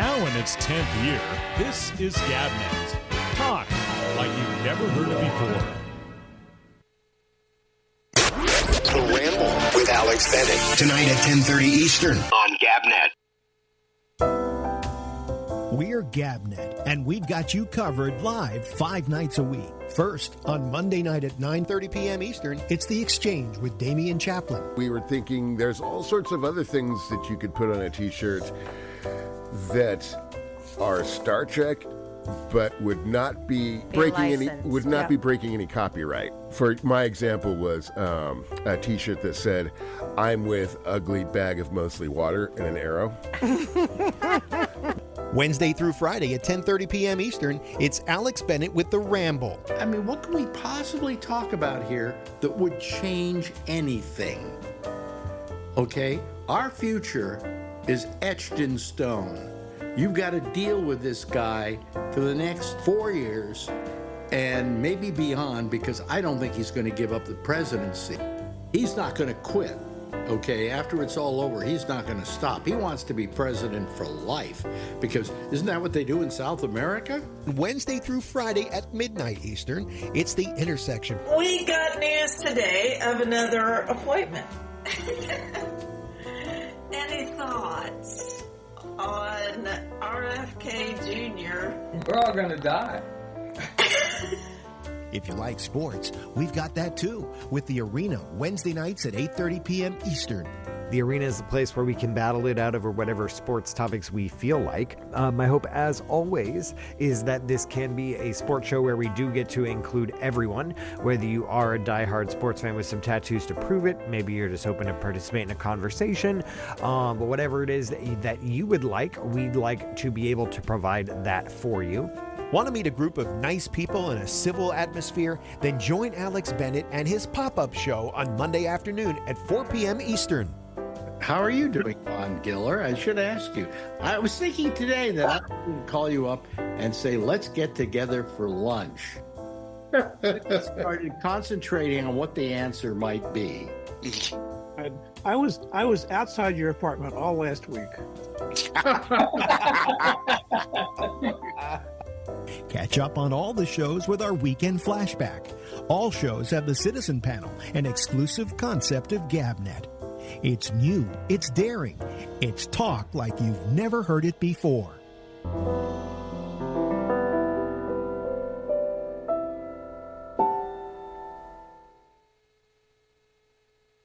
Now in its 10th year, this is GabNet. Talk like you've never heard it before. The Ramble with Alex Bennett. Tonight at 10:30 Eastern on GabNet. We're GabNet, and we've got you covered live 5 nights a week. First, on Monday night at 9:30 p.m. Eastern, it's The Exchange with Damian Chaplin. We were thinking there's all sorts of other things that you could put on a T-shirt that are Star Trek, but would not be breaking any copyright. For my example was a T-shirt that said, "I'm with ugly bag of mostly water" and an arrow. Wednesday through Friday at 10:30 p.m. Eastern, it's Alex Bennett with The Ramble. I mean, what can we possibly talk about here that would change anything? Okay? Our future is etched in stone. You've got to deal with this guy for the next 4 years and maybe beyond, because I don't think he's going to give up the presidency. He's not going to quit. Okay, after it's all over, he's not going to stop. He wants to be president for life, because isn't that what they do in South America? Wednesday through Friday at midnight Eastern, it's The Intersection. We got news today of another appointment. Any thoughts on RFK Jr.? We're all going to die. If you like sports, we've got that too, with The Arena, Wednesday nights at 8:30 p.m. Eastern. The Arena is the place where we can battle it out over whatever sports topics we feel like. My hope, as always, is that this can be a sports show where we do get to include everyone, whether you are a diehard sports fan with some tattoos to prove it, maybe you're just hoping to participate in a conversation, but whatever it is that you would like, we'd like to be able to provide that for you. Want to meet a group of nice people in a civil atmosphere? Then join Alex Bennett and his pop-up show on Monday afternoon at 4 p.m. Eastern. How are you doing, Von Giller? I should ask you. I was thinking today that I would call you up and say, let's get together for lunch. I started concentrating on what the answer might be. I was outside your apartment all last week. Catch up on all the shows with our weekend flashback. All shows have the Citizen Panel, an exclusive concept of GabNet. It's new, it's daring, it's talk like you've never heard it before.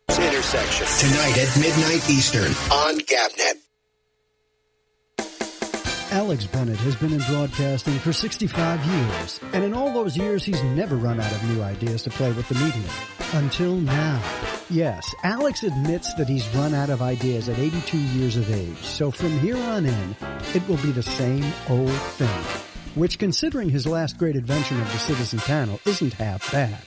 Intersection. Tonight at midnight Eastern on GabNet. Alex Bennett has been in broadcasting for 65 years, and in all those years, he's never run out of new ideas to play with the media. Until now. Yes, Alex admits that he's run out of ideas at 82 years of age, so from here on in, it will be the same old thing. Which, considering his last great invention of the Citizen Panel, isn't half bad.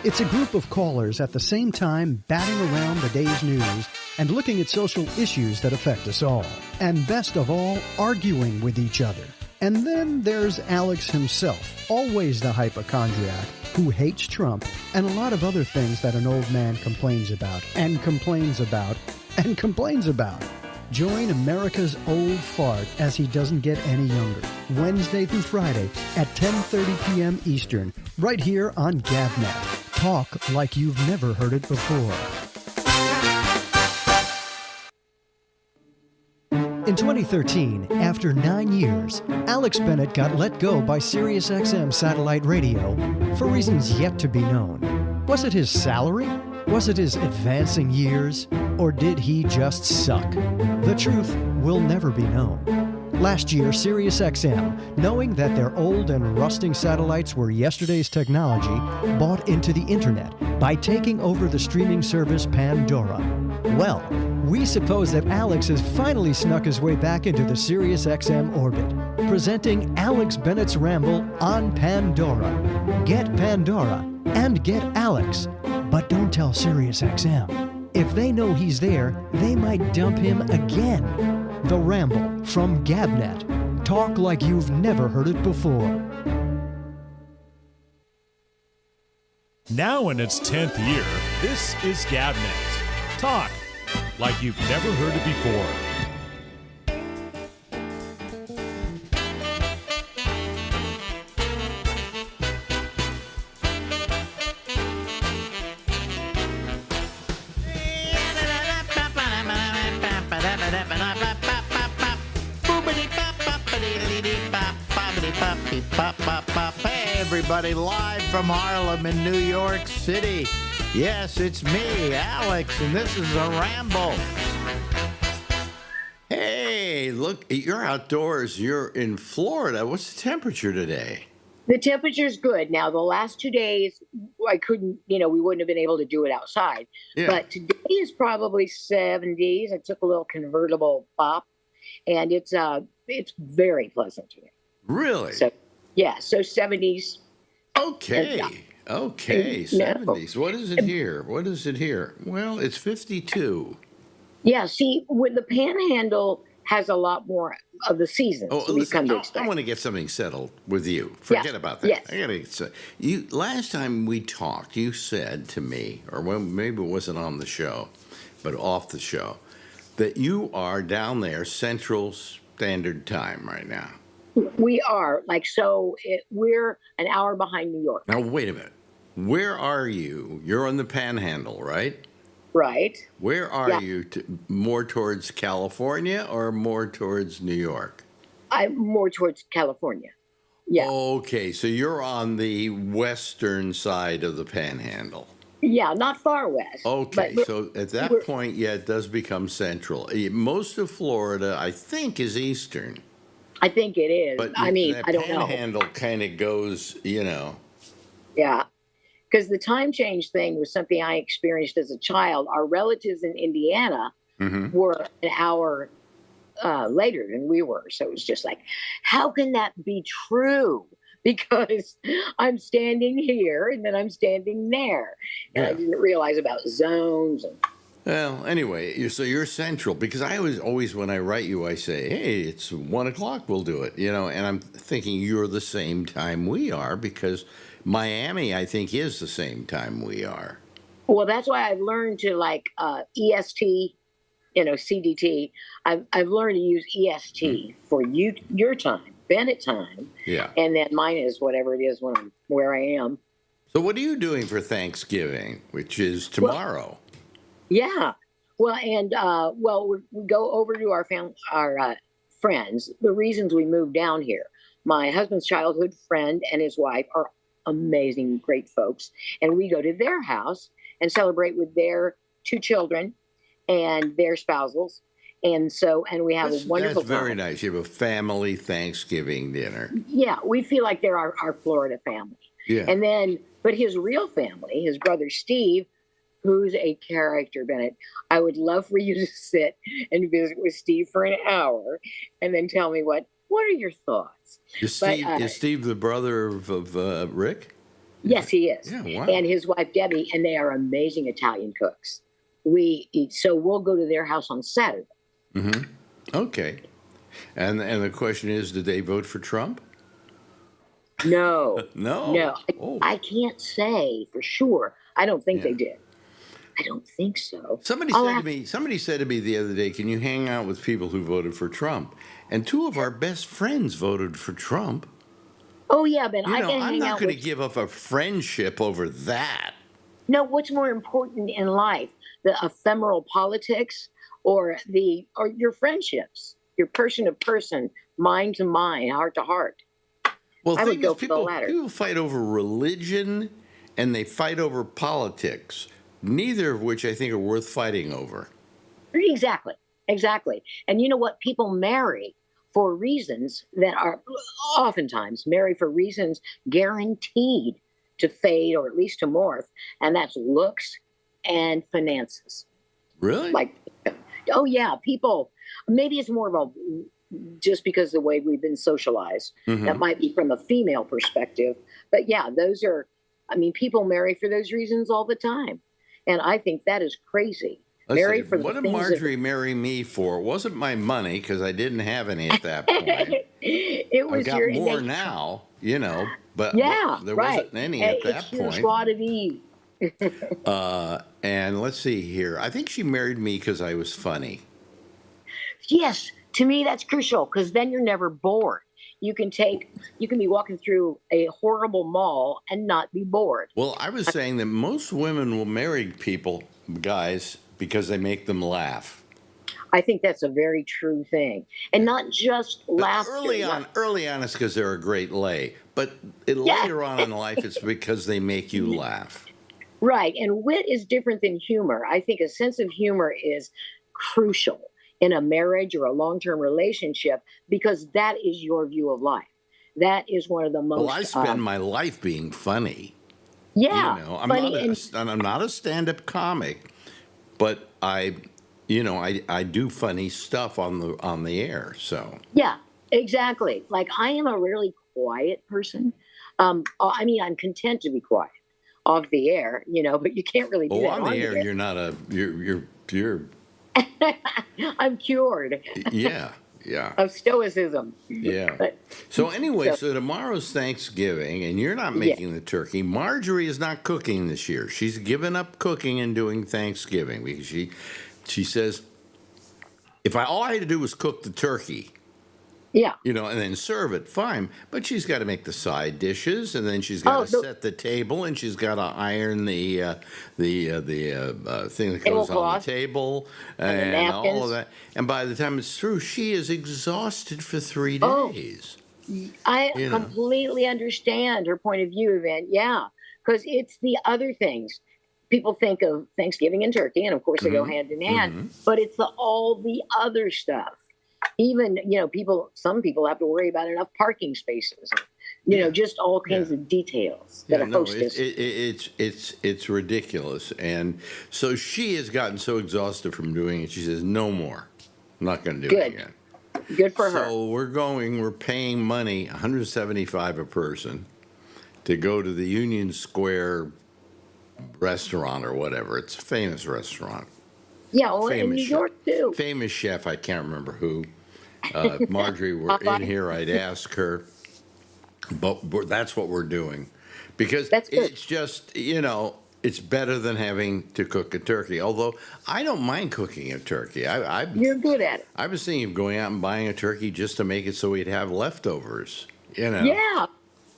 It's a group of callers at the same time batting around the day's news and looking at social issues that affect us all. And best of all, arguing with each other. And then there's Alex himself, always the hypochondriac, who hates Trump and a lot of other things that an old man complains about, and complains about, and complains about. Join America's old fart as he doesn't get any younger. Wednesday through Friday at 10:30 p.m. Eastern, right here on GabNet. Talk like you've never heard it before. In 2013, after 9 years, Alex Bennett got let go by SiriusXM satellite radio for reasons yet to be known. Was it his salary? Was it his advancing years? Or did he just suck? The truth will never be known. Last year, SiriusXM, knowing that their old and rusting satellites were yesterday's technology, bought into the internet by taking over the streaming service Pandora. Well, we suppose that Alex has finally snuck his way back into the SiriusXM orbit, presenting Alex Bennett's Ramble on Pandora. Get Pandora and get Alex, but don't tell SiriusXM. If they know he's there, they might dump him again. The Ramble from GabNet. Talk like you've never heard it before. Now in its 10th year, this is GabNet. Talk like you've never heard it before. everybody, live from Harlem in New York City. Yes, it's me, Alex, and this is a Ramble. Hey, look, you're outdoors. You're in Florida. What's the temperature today? The temperature's good. Now, the last 2 days, I couldn't, we wouldn't have been able to do it outside. Yeah. But today is probably 70s. I took a little convertible bop, and it's very pleasant today. Really? So, yeah, so 70s. Okay. Okay, 70s. What is it here? What is it here? Well, it's 52. Yeah, see, when the Panhandle has a lot more of the seasons. Oh, listen, I want to get something settled with you. Forget about that. Yes. I gotta get you. Last time we talked, you said to me, or maybe it wasn't on the show, but off the show, that you are down there Central Standard Time right now. We are. We're an hour behind New York. Now, wait a minute. Where are you? You're on the Panhandle, right? Right. Where are you? More towards California or more towards New York? I'm more towards California. Yeah. Okay, so you're on the western side of the Panhandle. Yeah, not far west. Okay, so at that point, it does become central. Most of Florida, I think, is eastern. I think it is. But I don't know. Panhandle kind of goes, Yeah. Because the time change thing was something I experienced as a child. Our relatives in Indiana were an hour later than we were. So it was just like, how can that be true? Because I'm standing here and then I'm standing there. And I didn't realize about zones. Well, anyway, so you're central. Because I always, when I write you, I say, hey, it's 1 o'clock, we'll do it. And I'm thinking you're the same time we are because Miami, I think, is the same time we are. Well, that's why I've learned to EST, CDT. I've learned to use EST for your time, Bennett time. Yeah. And then mine is whatever it is when I'm where I am. So what are you doing for Thanksgiving, which is tomorrow? Yeah. Well, and we go over to our friends. The reasons we moved down here. My husband's childhood friend and his wife are amazing, great folks. And we go to their house and celebrate with their 2 children and their spousals. And we have a wonderful time. That's very nice. You have a family Thanksgiving dinner. Yeah, we feel like they're our Florida family. Yeah. And then, but his real family, his brother Steve, who's a character, Bennett. I would love for you to sit and visit with Steve for an hour and then tell me what are your thoughts? Is Steve the brother of Rick? Yes, he is. Yeah, wow. And his wife, Debbie, and they are amazing Italian cooks. So we'll go to their house on Saturday. Mm-hmm. Okay. And the question is, did they vote for Trump? No. No. I can't say for sure. I don't think they did. I don't think so. Somebody said to me the other day, can you hang out with people who voted for Trump? And 2 of our best friends voted for Trump. Oh, yeah, Ben, I can hang out with... I'm not going to give up a friendship over that. No, what's more important in life? The ephemeral politics or your friendships? Your person to person, mind to mind, heart to heart. Well, I would go for the latter. People fight over religion and they fight over politics, neither of which I think are worth fighting over. Exactly. And you know what? People marry for reasons that are oftentimes marry for reasons guaranteed to fade or at least to morph, and that's looks and finances. Really? Oh yeah, people. Maybe it's more of a just because the way we've been socialized. That might be from a female perspective, but yeah, those are. I mean, people marry for those reasons all the time, and I think that is crazy. What did Marjorie marry me for? It wasn't my money because I didn't have any at that point. It was I've got more now, but there wasn't any at that point. It's your joie de vivre. And let's see here. I think she married me because I was funny. Yes, to me that's crucial because then you're never bored. You can be walking through a horrible mall and not be bored. Well, I was saying that most women will marry guys, because they make them laugh. I think that's a very true thing. And not just laughter. Early on it's because they're a great lay. but later on in life, it's because they make you laugh. Right. And wit is different than humor. I think a sense of humor is crucial in a marriage or a long-term relationship because that is your view of life. That is one of the most. Well, I spend my life being funny. Yeah. You know, I'm funny not a stand-up comic, but I do funny stuff on the air. So yeah, exactly. Like I am a really quiet person. I mean, I'm content to be quiet off the air, but you can't really do that on the air. You're not you're. I'm cured. Yeah. Of stoicism. Yeah. So anyway, so tomorrow's Thanksgiving, and you're not making the turkey. Marjorie is not cooking this year. She's given up cooking and doing Thanksgiving because she says, if all I had to do was cook the turkey, and then serve it, fine. But she's got to make the side dishes, and then she's got to set the table, and she's got to iron the thing that goes on the table, and all of that. And by the time it's through, she is exhausted for 3 days. I completely understand her point of view, Yvette. Yeah, because it's the other things. People think of Thanksgiving and turkey, and of course they go hand in hand. But it's all the other stuff. Even, some people have to worry about enough parking spaces, just all kinds of details that a hostess. It's ridiculous. And so she has gotten so exhausted from doing it. She says, no more. I'm not going to do it again. Good for her. So we're paying money, $175 a person, to go to the Union Square restaurant or whatever. It's a famous restaurant. Yeah, well, in New York, too. Famous chef, I can't remember who. Marjorie were in here, I'd ask her. But that's what we're doing. Because it's just, it's better than having to cook a turkey. Although, I don't mind cooking a turkey. You're good at it. I was thinking of going out and buying a turkey just to make it so we'd have leftovers, Yeah.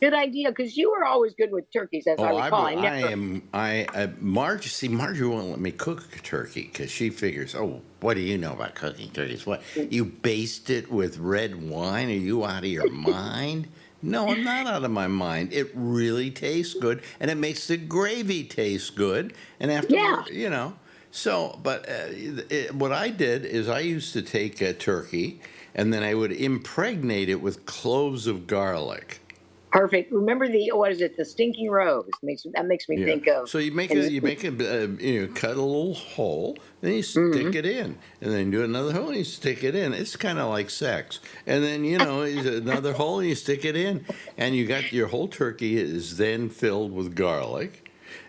Good idea, because you were always good with turkeys, as I recall. Marjorie won't let me cook a turkey because she figures, what do you know about cooking turkeys? What, you baste it with red wine? Are you out of your mind? No, I'm not out of my mind. It really tastes good, and it makes the gravy taste good. And afterward, So, but what I did is I used to take a turkey, and then I would impregnate it with cloves of garlic. Perfect. Remember the stinking rose? That makes me think of. So you cut a little hole, then you stick it in, and then do another hole and you stick it in. It's kind of like sex. And then another hole and you stick it in, and you got your whole turkey is then filled with garlic.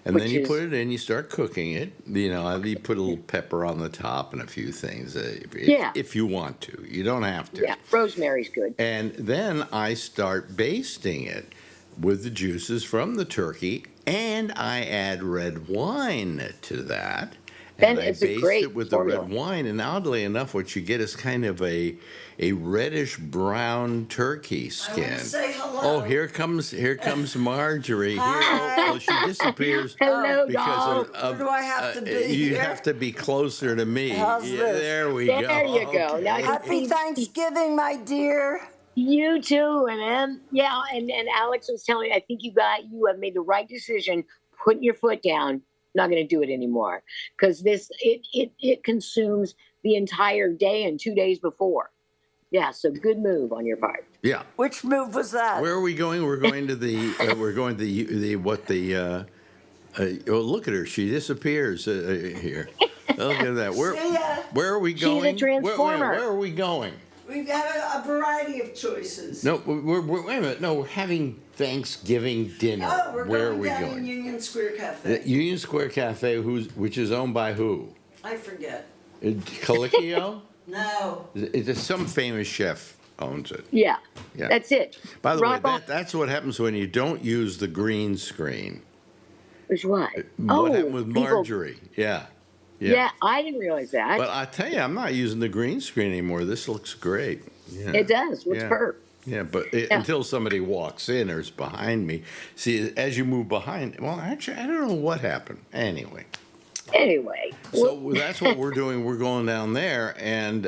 And then you put it in, you start cooking it. You put a little pepper on the top and a few things if you want to. You don't have to. Yeah, rosemary's good. And then I start basting it with the juices from the turkey, and I add red wine to that. And I baste it with the red wine, and oddly enough, what you get is kind of a reddish brown turkey skin. I want to say hello. Oh, here comes Marjorie. Well, she disappears. Hello, because Where do I have to be? You have to be closer to me. How's this? There we go. There you go. Okay. Now Happy Thanksgiving, my dear. You too, and Alex was telling me, I think you have made the right decision, putting your foot down. Not going to do it anymore because it consumes the entire day and 2 days before. Yeah, so good move on your part. Yeah. Which move was that? Where are we going? We're going to the look at her. She disappears here. Look at that. Where are we going? She's a transformer. Where are we going? We've got a variety of choices. No, wait a minute. No, we're having Thanksgiving dinner. Oh, Where are we down going? In Union Square Cafe. The Union Square Cafe, which is owned by who? I forget. Colicchio? No. It's some famous chef owns it. Yeah. That's it. By the way, that's what happens when you don't use the green screen. Which what? What happened with Marjorie? Yeah, I didn't realize that. But I tell you, I'm not using the green screen anymore. This looks great. Yeah. It does. Looks perfect. Yeah, but until somebody walks in or is behind me. See, as you move behind, well, actually, I don't know what happened. Anyway. So that's what we're doing. We're going down there, and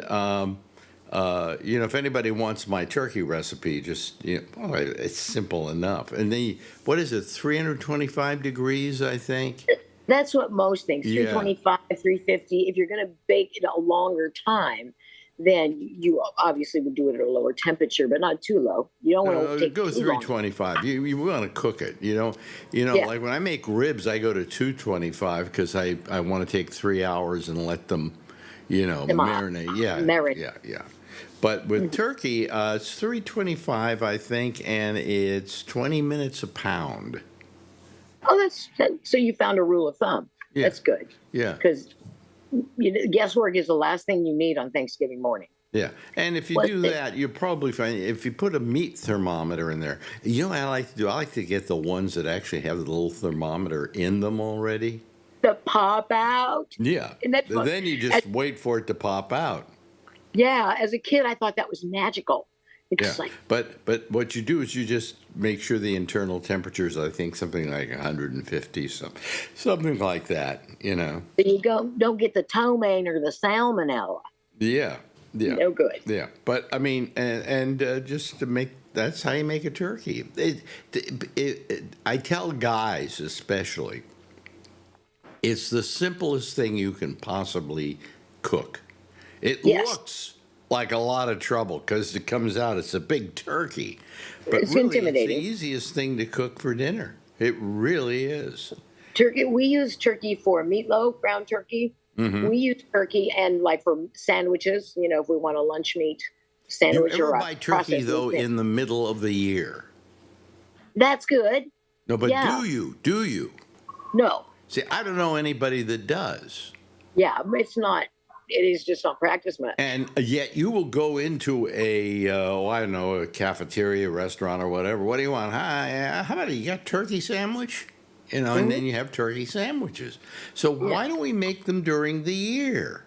if anybody wants my turkey recipe, just, it's simple enough. And what is it, 325 degrees, I think? That's what most things, 325, 350. If you're going to bake it a longer time, then you obviously would do it at a lower temperature, but not too low. You don't want to take go 325. You want to cook it. Like when I make ribs, I go to 225 because I want to take 3 hours and let them, marinate. Yeah. But with turkey, it's 325, I think, and it's 20 minutes a pound. Oh, so you found a rule of thumb. Yeah. That's good. Yeah. Because guesswork is the last thing you need on Thanksgiving morning. Yeah, and if you do that, you'll probably find if you put a meat thermometer in there. What I like to do? I like to get the ones that actually have the little thermometer in them already. To pop out. Yeah. Then you just wait for it to pop out. Yeah, as a kid, I thought that was magical. It's but what you do is you just make sure the internal temperature is, I think, something like 150, something like that, So you don't get the ptomaine or the salmonella. Yeah. No good. Yeah, but I mean, and just to make, that's how you make a turkey. I tell guys especially, it's the simplest thing you can possibly cook. It looks like a lot of trouble because it comes out, it's a big turkey. But it's really, intimidating. It's the easiest thing to cook for dinner. It really is. Turkey. We use turkey for meatloaf, ground turkey. Mm-hmm. We use turkey and like for sandwiches, if we want a lunch meat sandwich. You ever buy turkey, though, in the middle of the year? That's good. No, but do you? No. See, I don't know anybody that does. Yeah, it's not. It is just not practiced much. And yet you will go into a cafeteria, restaurant, or whatever. What do you want? How about you got turkey sandwich? And then you have turkey sandwiches. So why don't we make them during the year?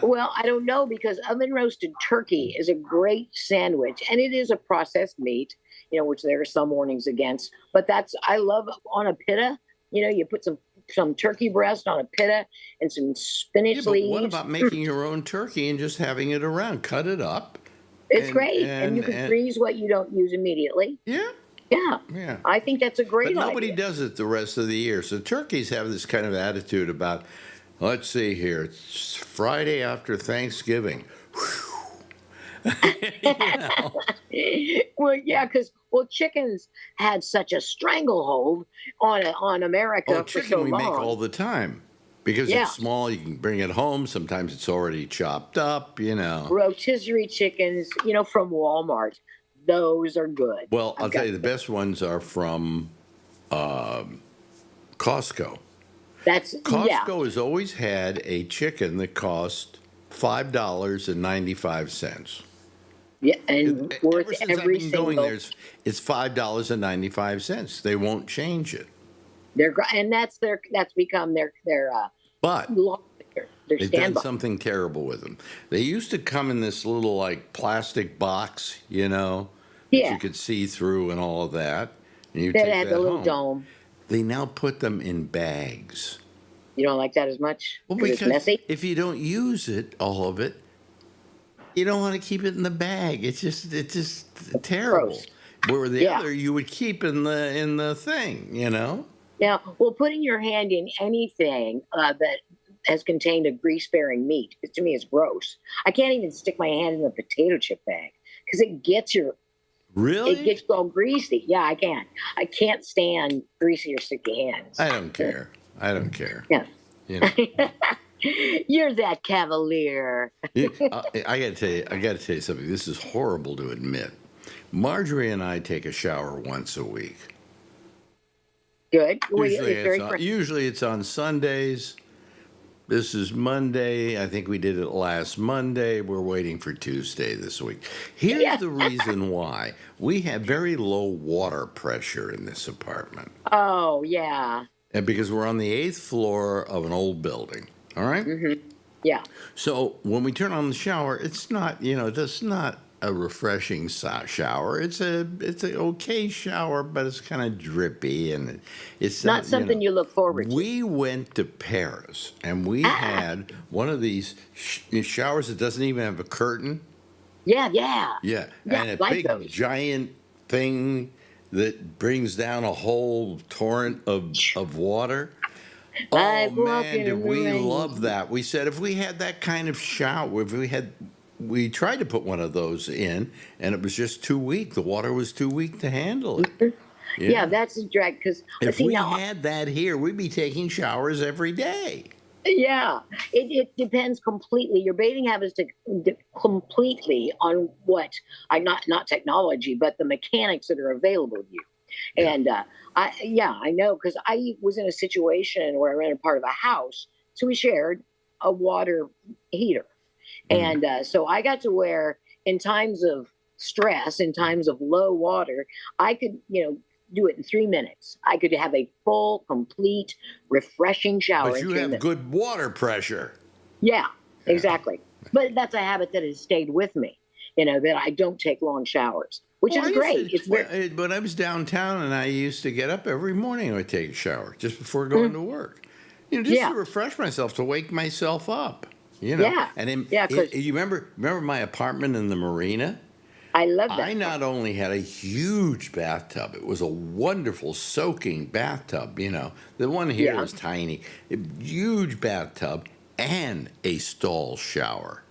Well, I don't know, because oven roasted turkey is a great sandwich, and it is a processed meat, which there are some warnings against. But I love on a pita. You put some turkey breast on a pita and some spinach leaves. What about making your own turkey and just having it around? Cut it up. It's great, and you can freeze what you don't use immediately. Yeah. Yeah. I think that's a great idea. But nobody does it the rest of the year. So turkeys have this kind of attitude about, let's see here, it's Friday after Thanksgiving. Well, yeah, because chickens had such a stranglehold on America for so long. Chicken we make all the time. Because it's small, you can bring it home. Sometimes it's already chopped up, Rotisserie chickens, from Walmart. Those are good. Well, I'll tell you, the best ones are from Costco. Costco has always had a chicken that cost $5.95. Yeah, and worth ever since every I've been single. Going there, it's $5.95. They won't change it. That's become their But they've done standby. something terrible with them. They used to come in this little plastic box, that you could see through and all of that. And you take had that the little home. dome. They now put them in bags. You don't like that as much? Well, because it's messy? if you don't use it, all of it, you don't want to keep it in the bag. It's just terrible. Gross. Where the other you would keep in the thing, Yeah. Well, putting your hand in anything that has contained a grease-bearing meat, to me, is gross. I can't even stick my hand in the potato chip bag because it gets Really? It gets all greasy. Yeah, I can't. I can't stand greasy or sticky hands. I don't care. Yeah. You're that cavalier. I got to tell you something. This is horrible to admit. Marjorie and I take a shower once a week. Good. Usually it's on Sundays. This is Monday. I think we did it last Monday. We're waiting for Tuesday this week. Here's the reason why. We have very low water pressure in this apartment. Oh, yeah. And because we're on the 8th floor of an old building. All right? Mm-hmm. Yeah. So when we turn on the shower, it's not, it's not a refreshing shower. It's an okay shower, but it's kind of drippy, and it's not something you look forward to. We went to Paris, and we had one of these showers that doesn't even have a curtain. Yeah. Yeah, Yeah, and a like big those. giant thing that brings down a whole torrent of water. Oh Like man, walking did in the we rain. love that? We said if we had that kind of shower, we tried to put one of those in, and it was just too weak. The water was too weak to handle it. Yeah, that's a drag. Because If see we now, had that here, we'd be taking showers every day. yeah, it depends completely. Your bathing habits completely on what I not technology, but the mechanics that are available to you. Yeah. And I know because I was in a situation where I rented part of a house, so we shared a water heater, and so I got to where in times of stress, in times of low water, I could do it in 3 minutes. I could have a full, complete, refreshing shower But in you 3 have minutes. good water pressure. Yeah, exactly. But that's a habit that has stayed with me. That I don't take long showers, which is great. It's very When I was downtown and I used to get up every morning, I would take a shower just before going to work. Just to refresh myself, to wake myself up. Yeah. And Yeah, 'cause- you remember my apartment in the marina? I love that. I not only had a huge bathtub, it was a wonderful soaking bathtub. The one here is tiny, a huge bathtub and a stall shower.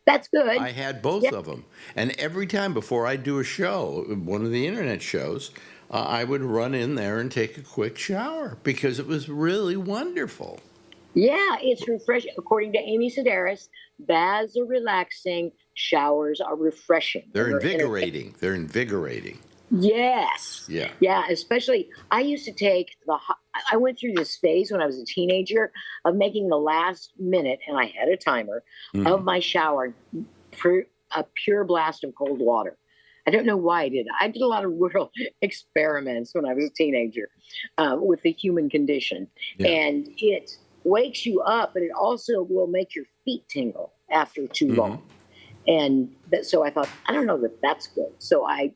That's good. I had both of them. And every time before I do a show, one of the internet shows, I would run in there and take a quick shower because it was really wonderful. Yeah, it's refreshing. According to Amy Sedaris, baths are relaxing, showers are refreshing. They're invigorating. They're invigorating. Yes. Yeah. Yeah, especially I used to take I went through this phase when I was a teenager of making the last minute, and I had a timer, of my shower for a pure blast of cold water. I don't know why I did. I did a lot of real experiments when I was a teenager with the human condition. Yeah. And it wakes you up, but it also will make your feet tingle after too long. And so I thought, I don't know that that's good. So I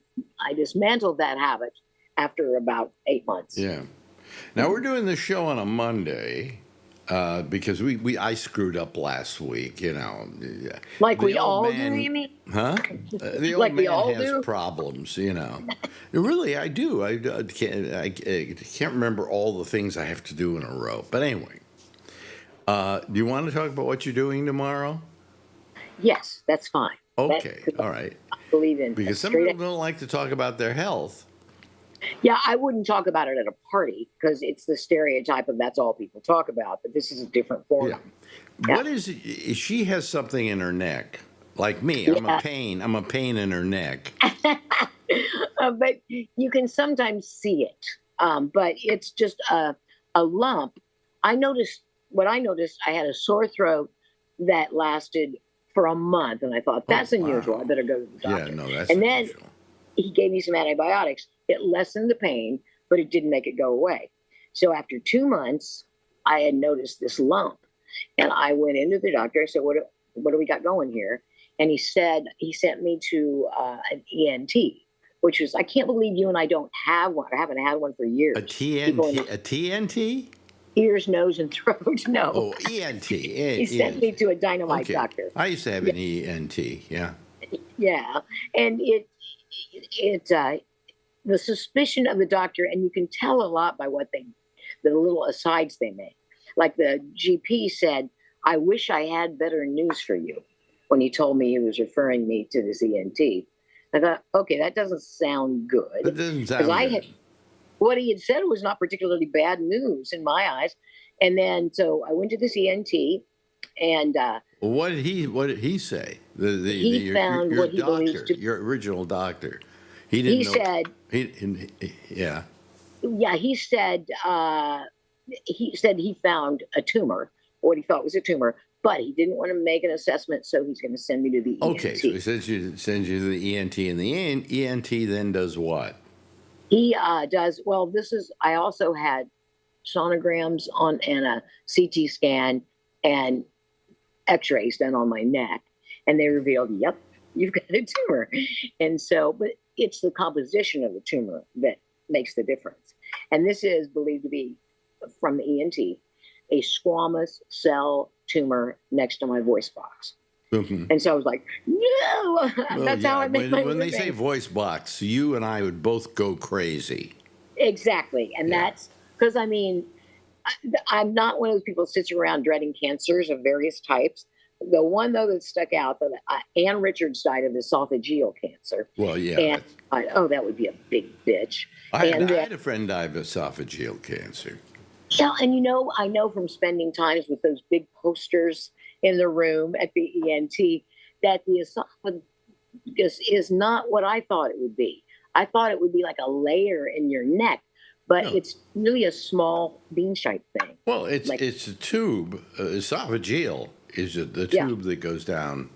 dismantled that habit after about 8 months. Yeah. Now we're doing this show on a Monday because I screwed up last week. Like the we old all man, do, you mean? Huh? The old Like we man all has do? problems. Really, I do. I can't remember all the things I have to do in a row. But anyway, do you want to talk about what you're doing tomorrow? Yes, that's fine. Okay, all right. I believe in Because some straight people don't like to talk about their health. Yeah, I wouldn't talk about it at a party because it's the stereotype of that's all people talk about. But this is a different form. Yeah. What is it? She has something in her neck, like me. I'm a pain. I'm a pain in her neck. But you can sometimes see it. But it's just a lump. I noticed I had a sore throat that lasted for a month, and I thought that's unusual. I better go to the doctor. Yeah, no, that's and unusual. Then he gave me some antibiotics. It lessened the pain, but it didn't make it go away. So after 2 months, I had noticed this lump, and I went into the doctor. I said, "What do we got going here?" And he said he sent me to an ENT, which was, I can't believe you and I don't have one. I haven't had one for years. A TNT? Ears, nose, and throat. No. Oh, ENT. He sent me to a dynamite doctor. I used to have an ENT. Yeah. Yeah, and the suspicion of the doctor, and you can tell a lot by the little asides they make. Like the GP said, "I wish I had better news for you," when he told me he was referring me to this ENT. I thought, okay, that doesn't sound good. That doesn't sound good. What he had said was not particularly bad news in my eyes. And then, so I went to this ENT, and what did he say? He found your what he doctor, believes to- your original doctor. He didn't he know. said, Yeah. yeah, he said he found a tumor, what he thought was a tumor, but he didn't want to make an assessment, so he's going to send me to the ENT. Okay, so he sends you to the ENT, and the ENT then does what? He does, well, I also had sonograms and a CT scan and x-rays done on my neck, and they revealed, yep, you've got a tumor. And so, but it's the composition of the tumor that makes the difference. And this is believed to be, from the ENT, a squamous cell tumor next to my voice box. And so I was like, no, that's how I make my When they living. say voice box, you and I would both go crazy. Exactly. And that's because, I mean, I'm not one of those people that sits around dreading cancers of various types. The one, though, that stuck out, that Ann Richards died of esophageal cancer. Well, yeah. And that would be a big bitch. I had a friend die of esophageal cancer. Yeah, and I know from spending times with those big posters in the room at the ENT that the esophagus is not what I thought it would be. I thought it would be like a layer in your neck, but it's really a small bean-shaped thing. Well, it's a tube. Esophageal is the tube that goes down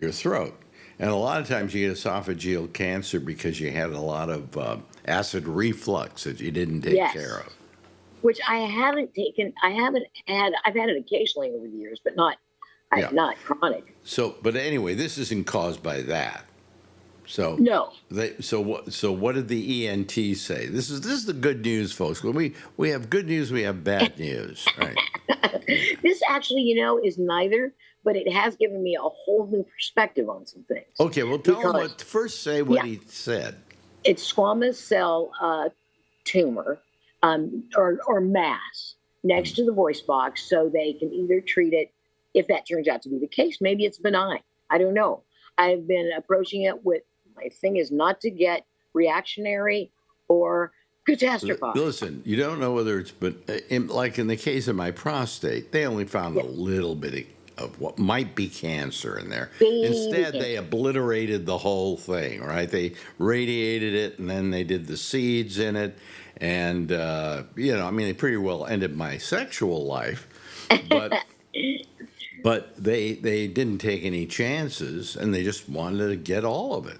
your throat. And a lot of times you get esophageal cancer because you had a lot of acid reflux that you didn't take care of. Which I haven't taken. I've had it occasionally over the years, but not chronic. So, but anyway, this isn't caused by that. So no. So what did the ENT say? This is the good news, folks. When we have good news, we have bad news. Right. This actually, is neither, but it has given me a whole new perspective on some things. Okay, well, tell him what. First, say what he said. It's squamous cell tumor or mass next to the voice box, so they can either treat it. If that turns out to be the case, maybe it's benign. I don't know. I've been approaching it with, my thing is not to get reactionary or catastrophize. Listen, you don't know whether it's, but like in the case of my prostate, they only found a little bit of what might be cancer in there. Instead, they obliterated the whole thing, right? They radiated it, and then they did the seeds in it. And, they pretty well ended my sexual life. But but they didn't take any chances, and they just wanted to get all of it,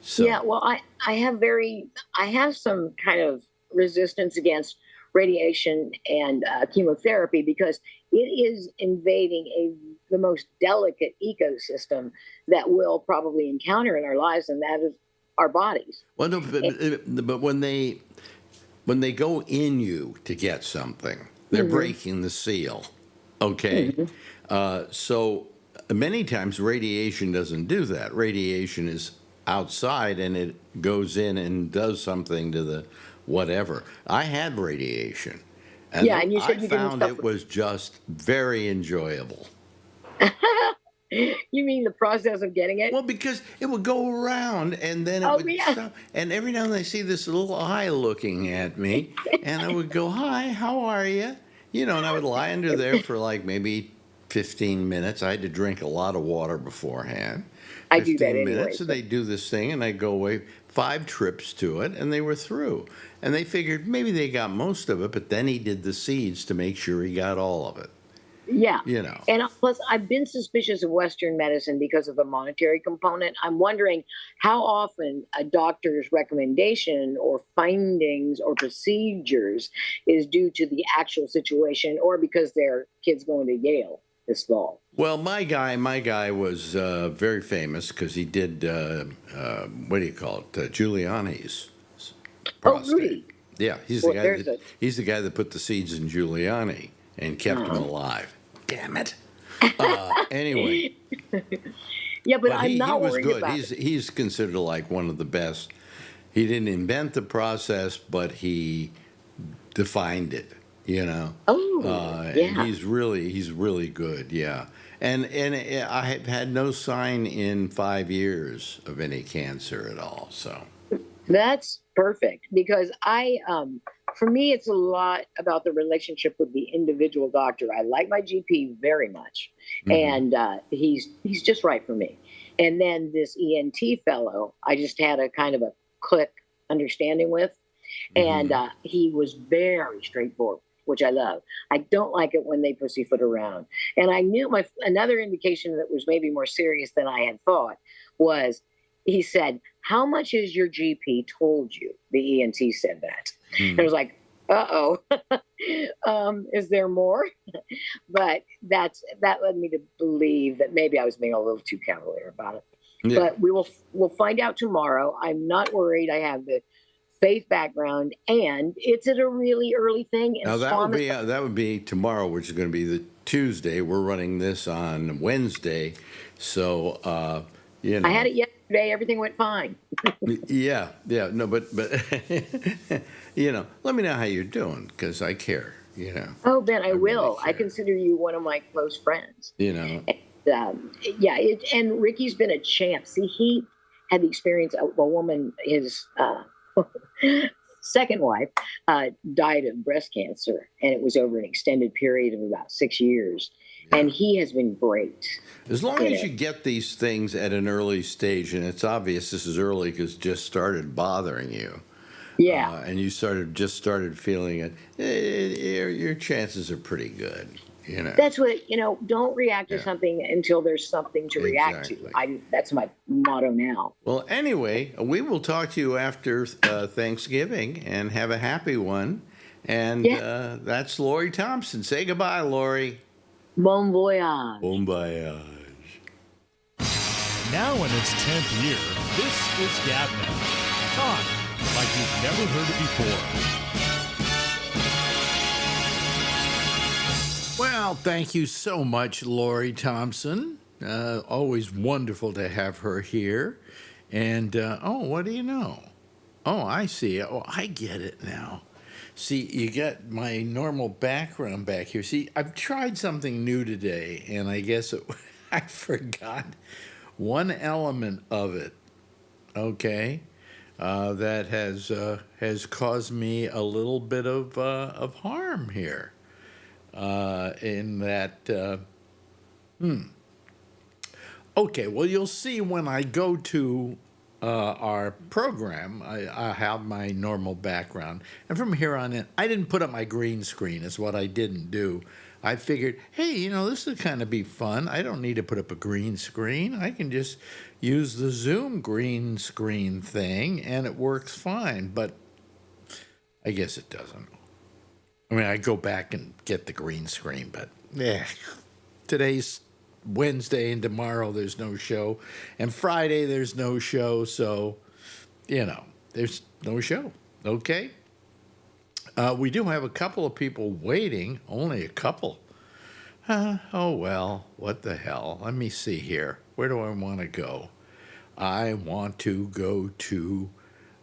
So. Yeah, well, I have some kind of resistance against radiation and chemotherapy because it is invading the most delicate ecosystem that we'll probably encounter in our lives, and that is our bodies. Well, no, but when they go in you to get something, they're breaking the seal. Okay, so many times radiation doesn't do that. Radiation is outside and it goes in and does something to the whatever. I had radiation, and and you said I found it was just very enjoyable. You mean the process of getting it? Well, because it would go around and then it would stop. And every now and then I see this little eye looking at me, and I would go, "Hi, how are you?" And I would lie under there for like maybe 15 minutes. I had to drink a lot of water beforehand. I do that anyway. 15 minutes, and they do this thing, and I go away 5 trips to it, and they were through. And they figured maybe they got most of it, but then he did the seeds to make sure he got all of it. Yeah. And plus, I've been suspicious of Western medicine because of the monetary component. I'm wondering how often a doctor's recommendation or findings or procedures is due to the actual situation or because their kid's going to Yale this fall. Well, my guy was very famous because he did, what do you call it, Giuliani's prostate. Oh, Rudy. Yeah, he's the guy that put the seeds in Giuliani and kept him alive. Damn it. Anyway. Yeah, but I'm not worried good. about it. He's considered like one of the best. He didn't invent the process, but he defined it, And he's really good, yeah. And I have had no sign in 5 years of any cancer at all, so. That's perfect because for me, it's a lot about the relationship with the individual doctor. I like my GP very much, and he's just right for me. And then this ENT fellow, I just had a kind of a click understanding with, and he was very straightforward, which I love. I don't like it when they pussyfoot around. And I knew another indication that was maybe more serious than I had thought was he said, "How much has your GP told you?" The ENT said that. And I was like, uh-oh, is there more? But that led me to believe that maybe I was being a little too cavalier about it. Yeah. But we'll find out tomorrow. I'm not worried. I have the faith background, and it's at a really early thing. And Now that would be tomorrow, which is going to be the Tuesday. We're running this on Wednesday, so you know. I had it yesterday. Everything went fine. yeah, no, but you know, let me know how you're doing because I care. You know. Oh, Ben, I will. Really I consider you one of my close friends. You know. And, and Ricky's been a champ. See, he had the experience of a woman, his second wife, died of breast cancer, and it was over an extended period of about 6 years. Yeah. And he has been great. As long as you get these things at an early stage, and it's obvious this is early because it just started bothering you. Yeah. And you just started feeling it, your chances are pretty good. You know. That's what, don't react to something until there's something to react to. That's my motto now. Well, anyway, we will talk to you after Thanksgiving and have a happy one. And that's Lori Thompson. Say goodbye, Lori. Bon voyage. Bon voyage. Now in its 10th year, this is GabNet. Talk like you've never heard it before. Well, thank you so much, Lori Thompson. Always wonderful to have her here. And, what do you know? Oh, I see. Oh, I get it now. See, you got my normal background back here. See, I've tried something new today, and I guess I forgot one element of it, okay, that has caused me a little bit of harm here. In that, Okay, well, you'll see when I go to our program, I have my normal background. And from here on in, I didn't put up my green screen, is what I didn't do. I figured, hey, this would kind of be fun. I don't need to put up a green screen. I can just use the Zoom green screen thing, and it works fine. But I guess it doesn't. I mean, I go back and get the green screen, but today's Wednesday and tomorrow there's no show, and Friday there's no show, so, there's no show, okay? We do have a couple of people waiting, only a couple. Oh, well, what the hell? Let me see here. Where do I want to go? I want to go to,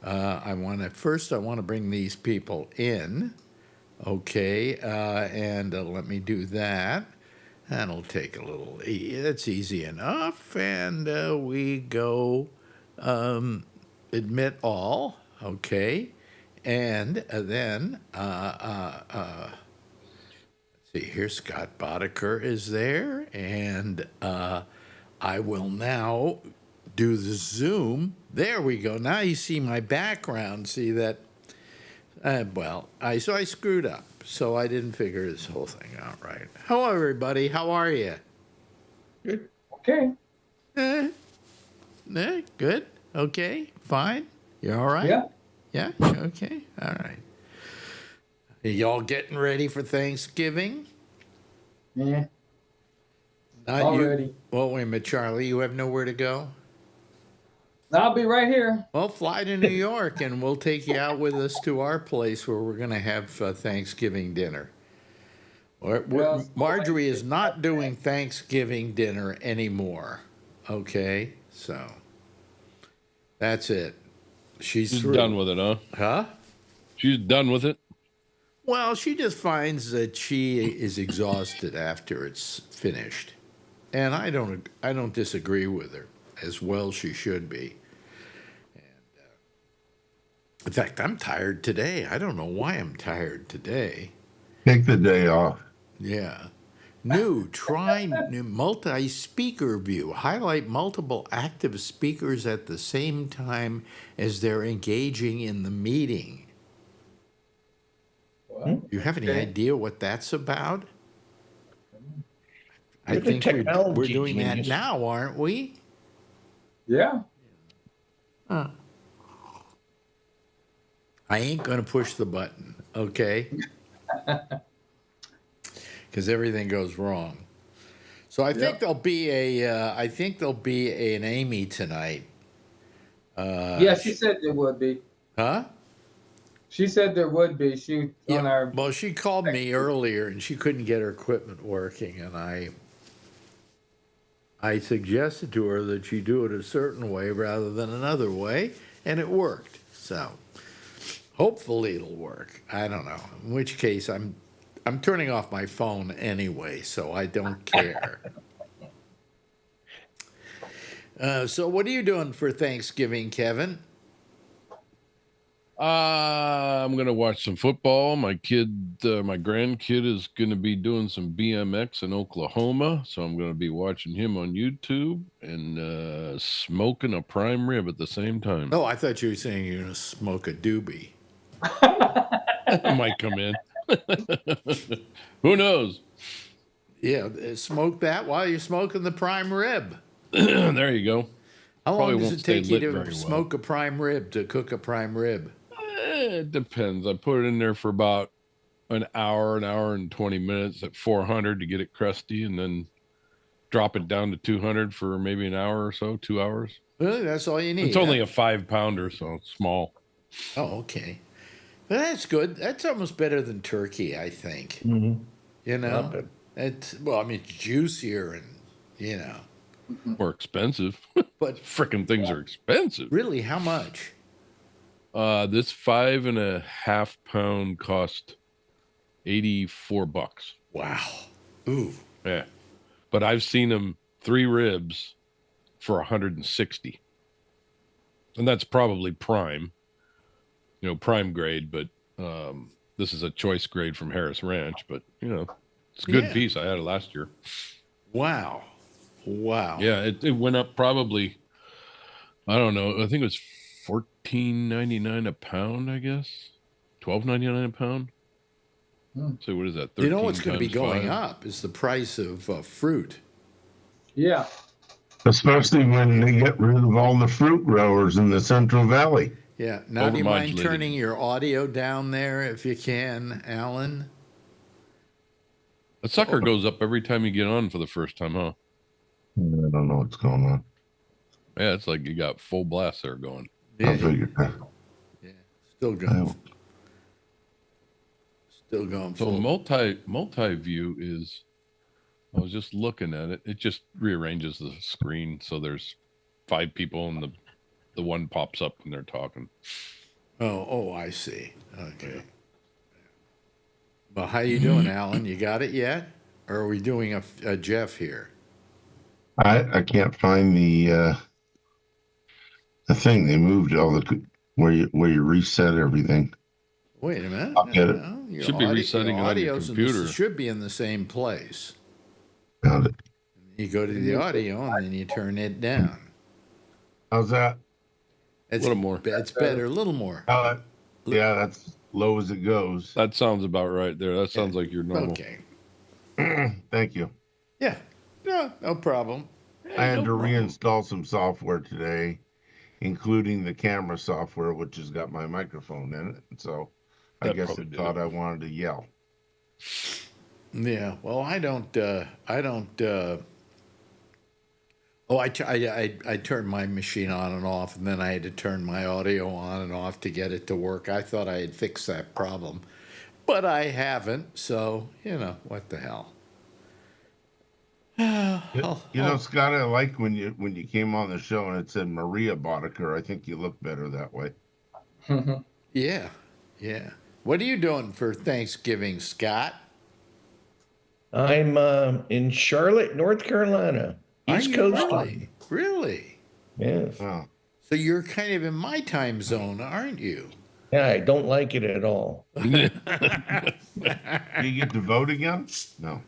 I want to bring these people in. Okay, and let me do that. That'll take a little, that's easy enough. And we go admit all, okay. And then, let's see, here Scott Boddicker is there. And I will now do the Zoom. There we go. Now you see my background. See that? I screwed up, so I didn't figure this whole thing out right. Hello, everybody. How are you? Good. Okay. Good. Okay. Fine. You all right? Yeah. Yeah? Okay. All right. Are y'all getting ready for Thanksgiving? Yeah. Already. Well, wait a minute, Charlie. You have nowhere to go? I'll be right here. Well, fly to New York, and we'll take you out with us to our place where we're going to have Thanksgiving dinner. Marjorie is not doing Thanksgiving dinner anymore. Okay? So, that's it. She's done with it, huh? Huh? She's done with it? Well, she just finds that she is exhausted after it's finished. And I don't disagree with her. As well she should be. In fact, I'm tired today. I don't know why I'm tired today. Take the day off. Yeah. Try multi-speaker view. Highlight multiple active speakers at the same time as they're engaging in the meeting. Well, Do you have any idea what that's about? I think we're doing that now, aren't we? Yeah. Huh. I ain't going to push the button, okay? Because everything goes wrong. So I think there'll be an Amy tonight. Yeah, she said there would be. Huh? She said there would be. Well, she called me earlier and she couldn't get her equipment working, and I suggested to her that she do it a certain way rather than another way, and it worked. So hopefully it'll work. I don't know. In which case, I'm turning off my phone anyway, so I don't care. So what are you doing for Thanksgiving, Kevin? I'm gonna watch some football. My grandkid is gonna be doing some BMX in Oklahoma, so I'm gonna be watching him on YouTube and smoking a prime rib at the same time. Oh, I thought you were saying you're gonna smoke a doobie. Might come in. Who knows? Yeah, smoke that while you're smoking the prime rib. There you go. How Probably long does won't it take stay you to lit very smoke a prime rib, to cook a prime rib? It depends. I put it in there for about an hour and 20 minutes at 400 to get it crusty, and then drop it down to 200 for maybe an hour or so, 2 hours. Really? That's all you need? It's only a 5-pounder, so it's small. Oh, okay. But that's good. That's almost better than turkey, I think. Mm-hmm. You know? It's juicier and, More expensive. But frickin' things are expensive. Really? How much? This 5.5 pound cost $84. Wow. Ooh. Yeah. But I've seen them 3 ribs for 160. And that's probably prime, prime grade, but this is a choice grade from Harris Ranch, but it's a good piece. I had it last year. Wow. Yeah, it went up probably, I don't know, I think it was $14.99 a pound, I guess. $12.99 a pound. So what is that? 13 what's going to be going 5? up is the price of fruit. Yeah. Especially when they get rid of all the fruit growers in the Central Valley. Yeah. Now, do you mind turning your audio down there if you can, Alan? The sucker goes up every time you get on for the first time, huh? I don't know what's going on. Yeah, it's like you got full blast there going. I figured that. Yeah, still going. Still going. So multi-view is, I was just looking at it. It just rearranges the screen so there's 5 people and the one pops up when they're talking. Oh, I see. Okay. Well, how you doing, Alan? You got it yet? Or are we doing a Jeff here? I can't find the thing. They moved all the where you reset everything. Wait a minute. I'll get it. Your Should be resetting it on your computer. Should be in the same place. Found it. You go to the audio and then you turn it down. How's that? It's, a little more. It's better. A little more. Yeah, that's low as it goes. That sounds about right there. That sounds like you're normal. Okay. Thank you. Yeah. No problem. I had to reinstall some software today, including the camera software, which has got my microphone in it. So I guess it thought I wanted to yell. Yeah. Well, I turned my machine on and off, and then I had to turn my audio on and off to get it to work. I thought I had fixed that problem, but I haven't. So, what the hell? Scott, I like when you came on the show and it said Maria Boddicker. I think you look better that way. Yeah. What are you doing for Thanksgiving, Scott? I'm in Charlotte, North Carolina. East Coast. Really? Yes. Oh. So you're kind of in my time zone, aren't you? Yeah, I don't like it at all. Do you get to vote again? No.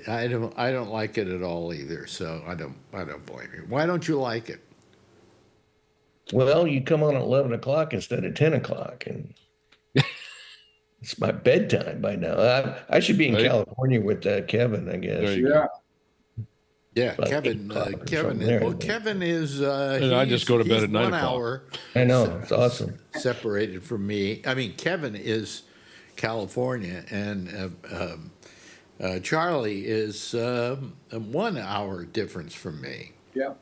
I don't like it at all either. So I don't blame you. Why don't you like it? Well, you come on at 11 o'clock instead of 10 o'clock, and it's my bedtime by now. I should be in California with Kevin, I guess. Yeah, Kevin. Kevin is. I just go to bed at 9 o'clock. Hour. I know, it's awesome. Separated from me. I mean, Kevin is California, and Charlie is 1 hour difference from me. Yeah.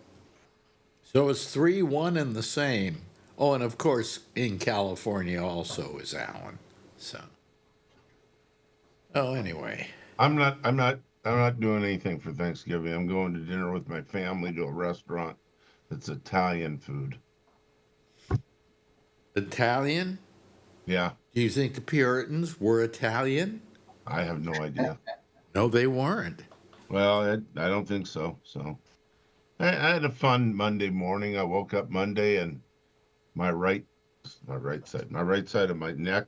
So it's 3, 1, and the same. Oh, and of course, in California also is Alan. So. Oh, anyway. I'm not doing anything for Thanksgiving. I'm going to dinner with my family to a restaurant that's Italian food. Italian? Yeah. Do you think the Puritans were Italian? I have no idea. No, they weren't. Well, I don't think so. So I had a fun Monday morning. I woke up Monday and my right side of my neck,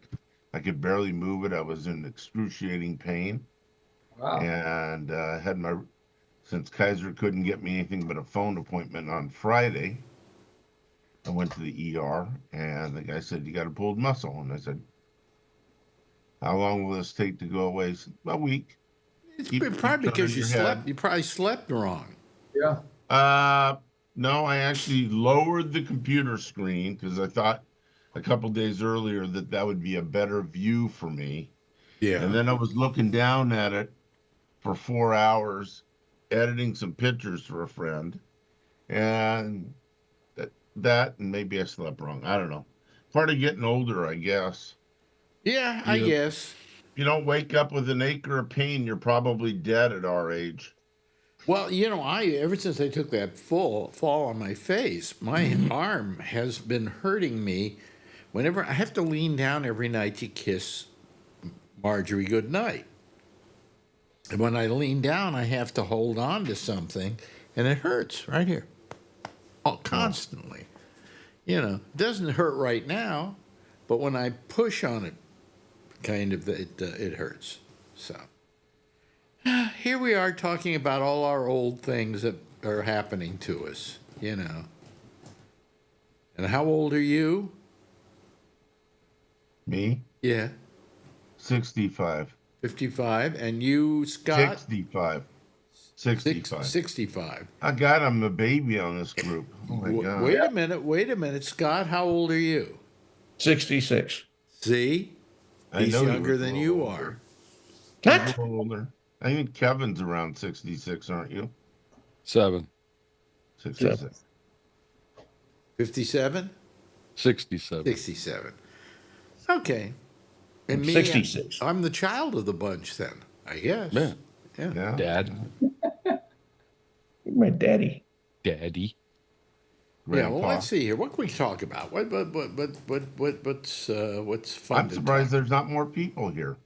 I could barely move it. I was in excruciating pain. Wow. And since Kaiser couldn't get me anything but a phone appointment on Friday, I went to the ER, and the guy said, "You got a pulled muscle." And I said, "How long will this take to go away?" He said, "A week." It's probably because you slept. Head. You probably slept wrong. Yeah. No, I actually lowered the computer screen because I thought a couple days earlier that would be a better view for me. Yeah. And then I was looking down at it for 4 hours, editing some pictures for a friend, and that and maybe I slept wrong. I don't know. Part of getting older, I guess. Yeah, I guess. If you don't wake up with an acre of pain, you're probably dead at our age. Well, ever since I took that fall on my face, my arm has been hurting me. Whenever I have to lean down every night to kiss Marjorie goodnight. And when I lean down, I have to hold on to something, and it hurts right here. Oh, constantly. It doesn't hurt right now, but when I push on it, it hurts. So here we are talking about all our old things that are happening to us, And how old are you? Me? Yeah. 65. 55. And you, Scott? 65. 65. 65. I got him a baby on this group. Oh, my God. Wait a minute. Scott, how old are you? 66. See? He's younger than you are. What? A little older. I think Kevin's around 66, aren't you? 7. 66. 57? 67. 67. Okay. And me, 66. I'm the child of the bunch then, I guess. Yeah. Dad. You're my daddy. Daddy. Yeah, well, let's see here. What can we talk about? What's fun? I'm surprised there's not more people here.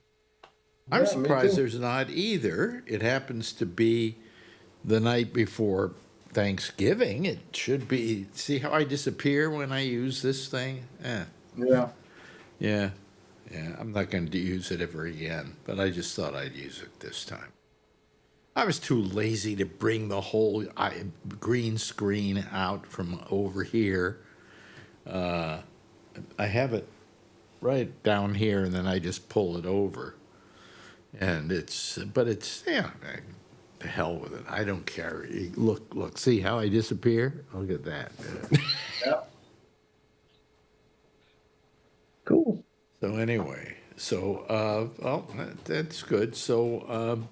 I'm surprised there's not either. It happens to be the night before Thanksgiving. It should be. See how I disappear when I use this thing? Yeah. I'm not going to use it ever again, but I just thought I'd use it this time. I was too lazy to bring the whole green screen out from over here. I have it right down here, and then I just pull it over. And the hell with it. I don't care. Look, see how I disappear? Look at that. Yeah. Cool. So anyway, that's good. So,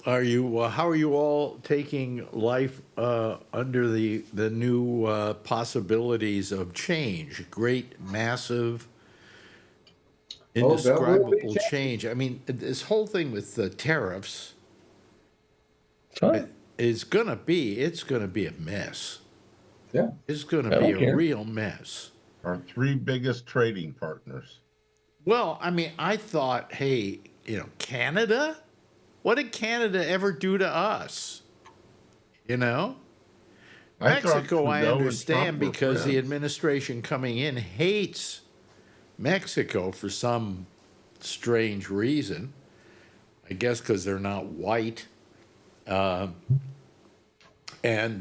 how are you all taking life under the new possibilities of change? Great, massive, indescribable change. I mean, this whole thing with the tariffs is gonna be a mess. Yeah, it's gonna be a real mess. Our 3 biggest trading partners. Well, I mean, I thought, hey, Canada? What did Canada ever do to us? Mexico, I understand, because the administration coming in hates Mexico for some strange reason. I guess because they're not white. But they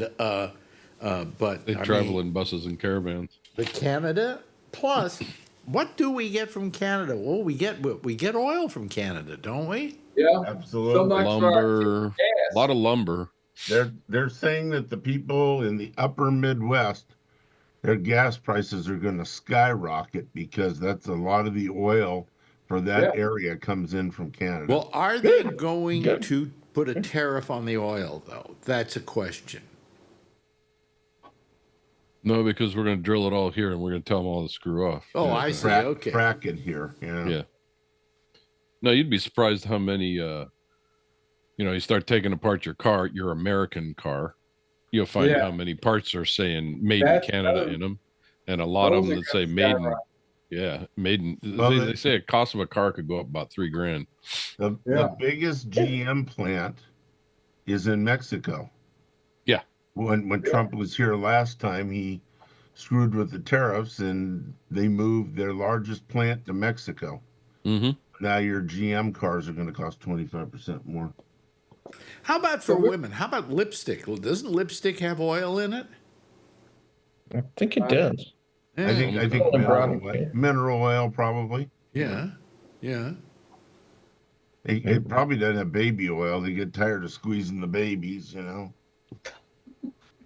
travel in buses and caravans. But Canada, plus, what do we get from Canada? Well, we get oil from Canada, don't we? Yeah, absolutely. So much lumber, a lot of lumber. They're saying that the people in the upper Midwest, their gas prices are going to skyrocket because that's a lot of the oil for that area comes in from Canada. Well, are they going to put a tariff on the oil, though? That's a question. No, because we're going to drill it all here, and we're going to tell them all to screw off. Oh, I see. Okay. Frack it here. Yeah. No, you'd be surprised how many, you start taking apart your car, your American car, you'll find how many parts are saying made in Canada in them. And a lot of them that say made in, they say a cost of a car could go up about $3,000. The biggest GM plant is in Mexico. Yeah. When Trump was here last time, he screwed with the tariffs and they moved their largest plant to Mexico. Mm-hmm. Now your GM cars are going to cost 25% more. How about for women? How about lipstick? Doesn't lipstick have oil in it? I think it does. I think mineral oil probably. Yeah. It probably doesn't have baby oil. They get tired of squeezing the babies,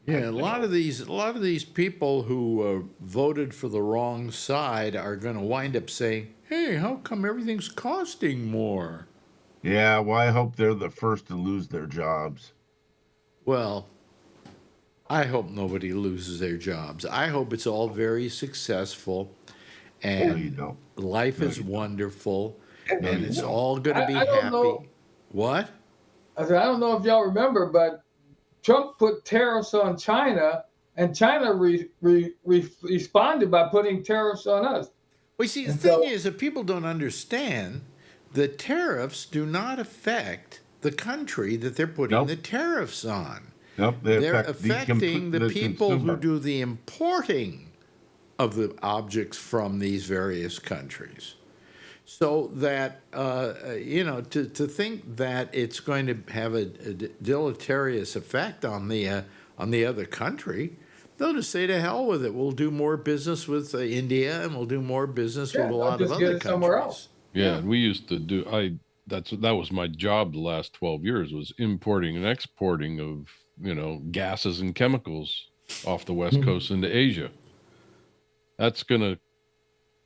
Yeah, a lot of these people who voted for the wrong side are going to wind up saying, "Hey, how come everything's costing more?" Yeah, well, I hope they're the first to lose their jobs. Well, I hope nobody loses their jobs. I hope it's all very successful, and life is wonderful, and it's all going to be happy. What? I said, I don't know if y'all remember, but Trump put tariffs on China, and China responded by putting tariffs on us. Well, you see, the thing is that people don't understand that tariffs do not affect the country that they're putting the tariffs on. Nope, they're affecting the people who do the importing of the objects from these various countries. So that, to think that it's going to have a deleterious effect on the other country, they'll just say to hell with it. We'll do more business with India, and we'll do more business with a lot of other countries. Somewhere else. Yeah, and we used to do. That was my job the last 12 years, was importing and exporting of gases and chemicals off the West Coast into Asia. That's gonna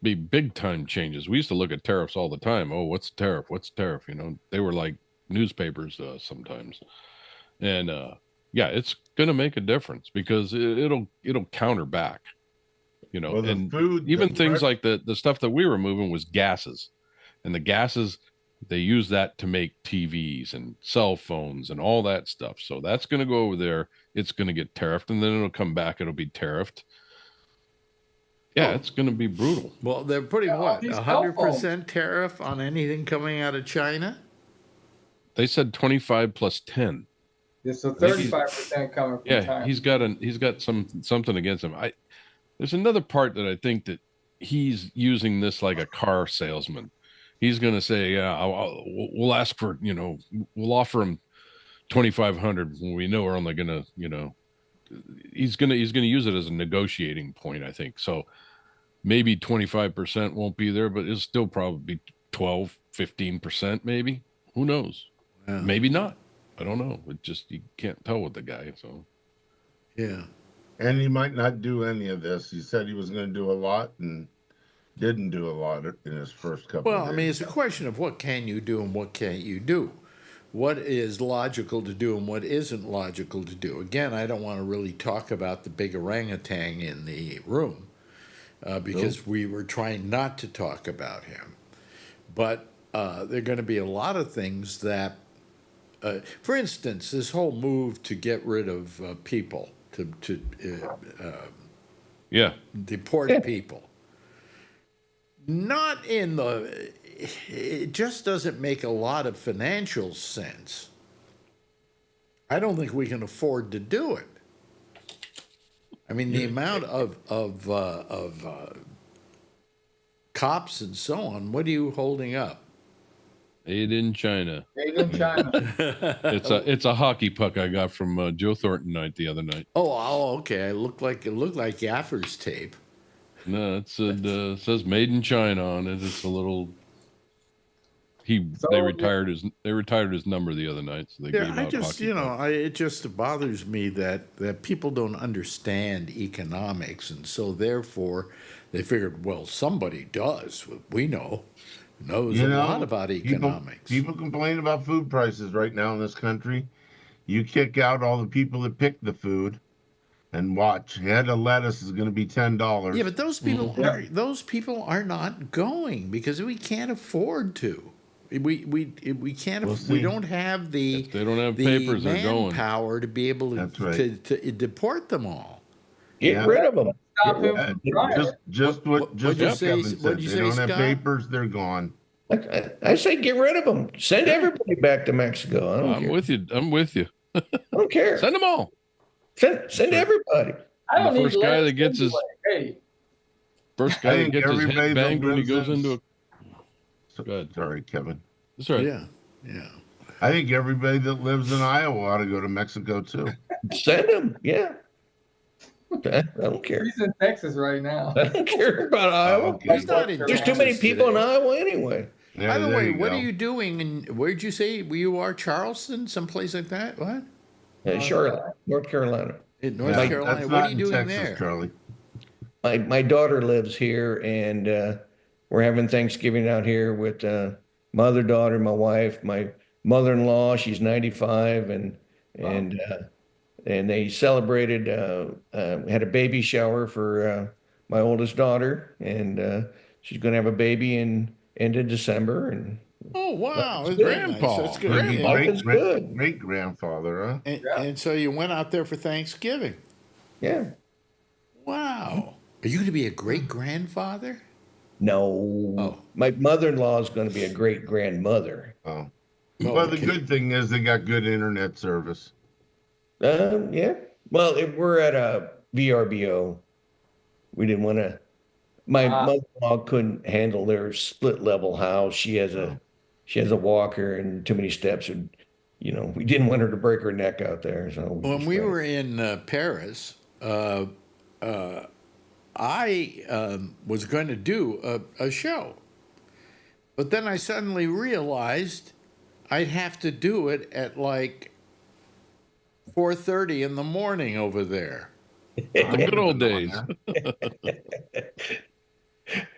be big time changes. We used to look at tariffs all the time. Oh, what's tariff? What's tariff? They were like newspapers sometimes, and it's gonna make a difference because it'll counter back. Well, and even things like the stuff that we were moving was gases. And the gases, they use that to make TVs and cell phones and all that stuff. So that's going to go over there. It's going to get tariffed, and then it'll come back. It'll be tariffed. Yeah, it's going to be brutal. Well, they're putting 100% tariff on anything coming out of China? They said 25 plus 10. Yeah, so 35% coming from China. He's got something against him. There's another part that I think that he's using this like a car salesman. He's going to say, we'll ask for, we'll offer him 2,500 when we know we're only going to, he's going to use it as a negotiating point, I think. So maybe 25% won't be there, but it'll still probably be 12, 15%, maybe. Who knows? Yeah. Maybe not. I don't know. You can't tell with the guy. So, yeah. And he might not do any of this. He said he was going to do a lot and didn't do a lot in his first couple of days. Well, I mean, it's a question of what can you do and what can't you do. What is logical to do and what isn't logical to do. Again, I don't want to really talk about the big orangutan in the room because we were trying not to talk about him. But there are going to be a lot of things that, for instance, this whole move to get rid of people, to deport people. Not in it just doesn't make a lot of financial sense. I don't think we can afford to do it. I mean, the amount of cops and so on, what are you holding up? Made in China. Made in China. It's a hockey puck I got from Joe Thornton the other night. Oh, okay. It looked like Gaffer's tape. No, it says "Made in China" on it. It's a little. They retired his number the other night, so they gave out hockey pucks. It just bothers me that people don't understand economics, and so therefore they figured, well, somebody does. We knows a lot about economics. People complain about food prices right now in this country. You kick out all the people that pick the food, and watch. Head of lettuce is going to be $10. Yeah, but those people are not going because we can't afford to. We can't. We don't have the. If they don't have papers, they're going. Manpower to be able to deport them all. Get rid of them. Just what Kevin said. They don't have papers, they're gone. I say get rid of them. Send everybody back to Mexico. I'm with you. I don't care. Send them all. Send everybody. I don't the need first guy that gets anyway. Hey, first guy that gets his head banged when he goes into a. Go ahead. Sorry, Kevin. That's right. Yeah. I think everybody that lives in Iowa ought to go to Mexico too. Send them. Yeah. I don't care. He's in Texas right now. I don't care about Iowa. He's not in There's too many people in Iowa anyway. Yeah, By the way, what go. are you doing? And where'd you say you are? Charleston, someplace like that? What? Charlotte, North Carolina. In North Carolina. That's What not are you in doing Texas, there? Charlie. My daughter lives here, and we're having Thanksgiving out here with my other daughter, my wife, my mother-in-law. She's 95, and they celebrated. Had a baby shower for my oldest daughter, and she's going to have a baby in end of December. And Oh wow, That's it's very Grandpa. nice. That's good. Great grandfather, huh? And so you went out there for Thanksgiving. yeah, Wow. Are you going to be a great grandfather? no, Oh. my mother-in-law is going to be a great grandmother. Oh. Oh, Well, the okay. good thing is they got good internet service. Yeah. Well, if we're at a VRBO, we didn't want to. My mother-in-law couldn't handle their split-level house. She has a walker and too many steps. And, we didn't want her to break her neck out there. So When we were in Paris, I was going to do a show, but then I suddenly realized I'd have to do it at like 4:30 in the morning over there. The good old days.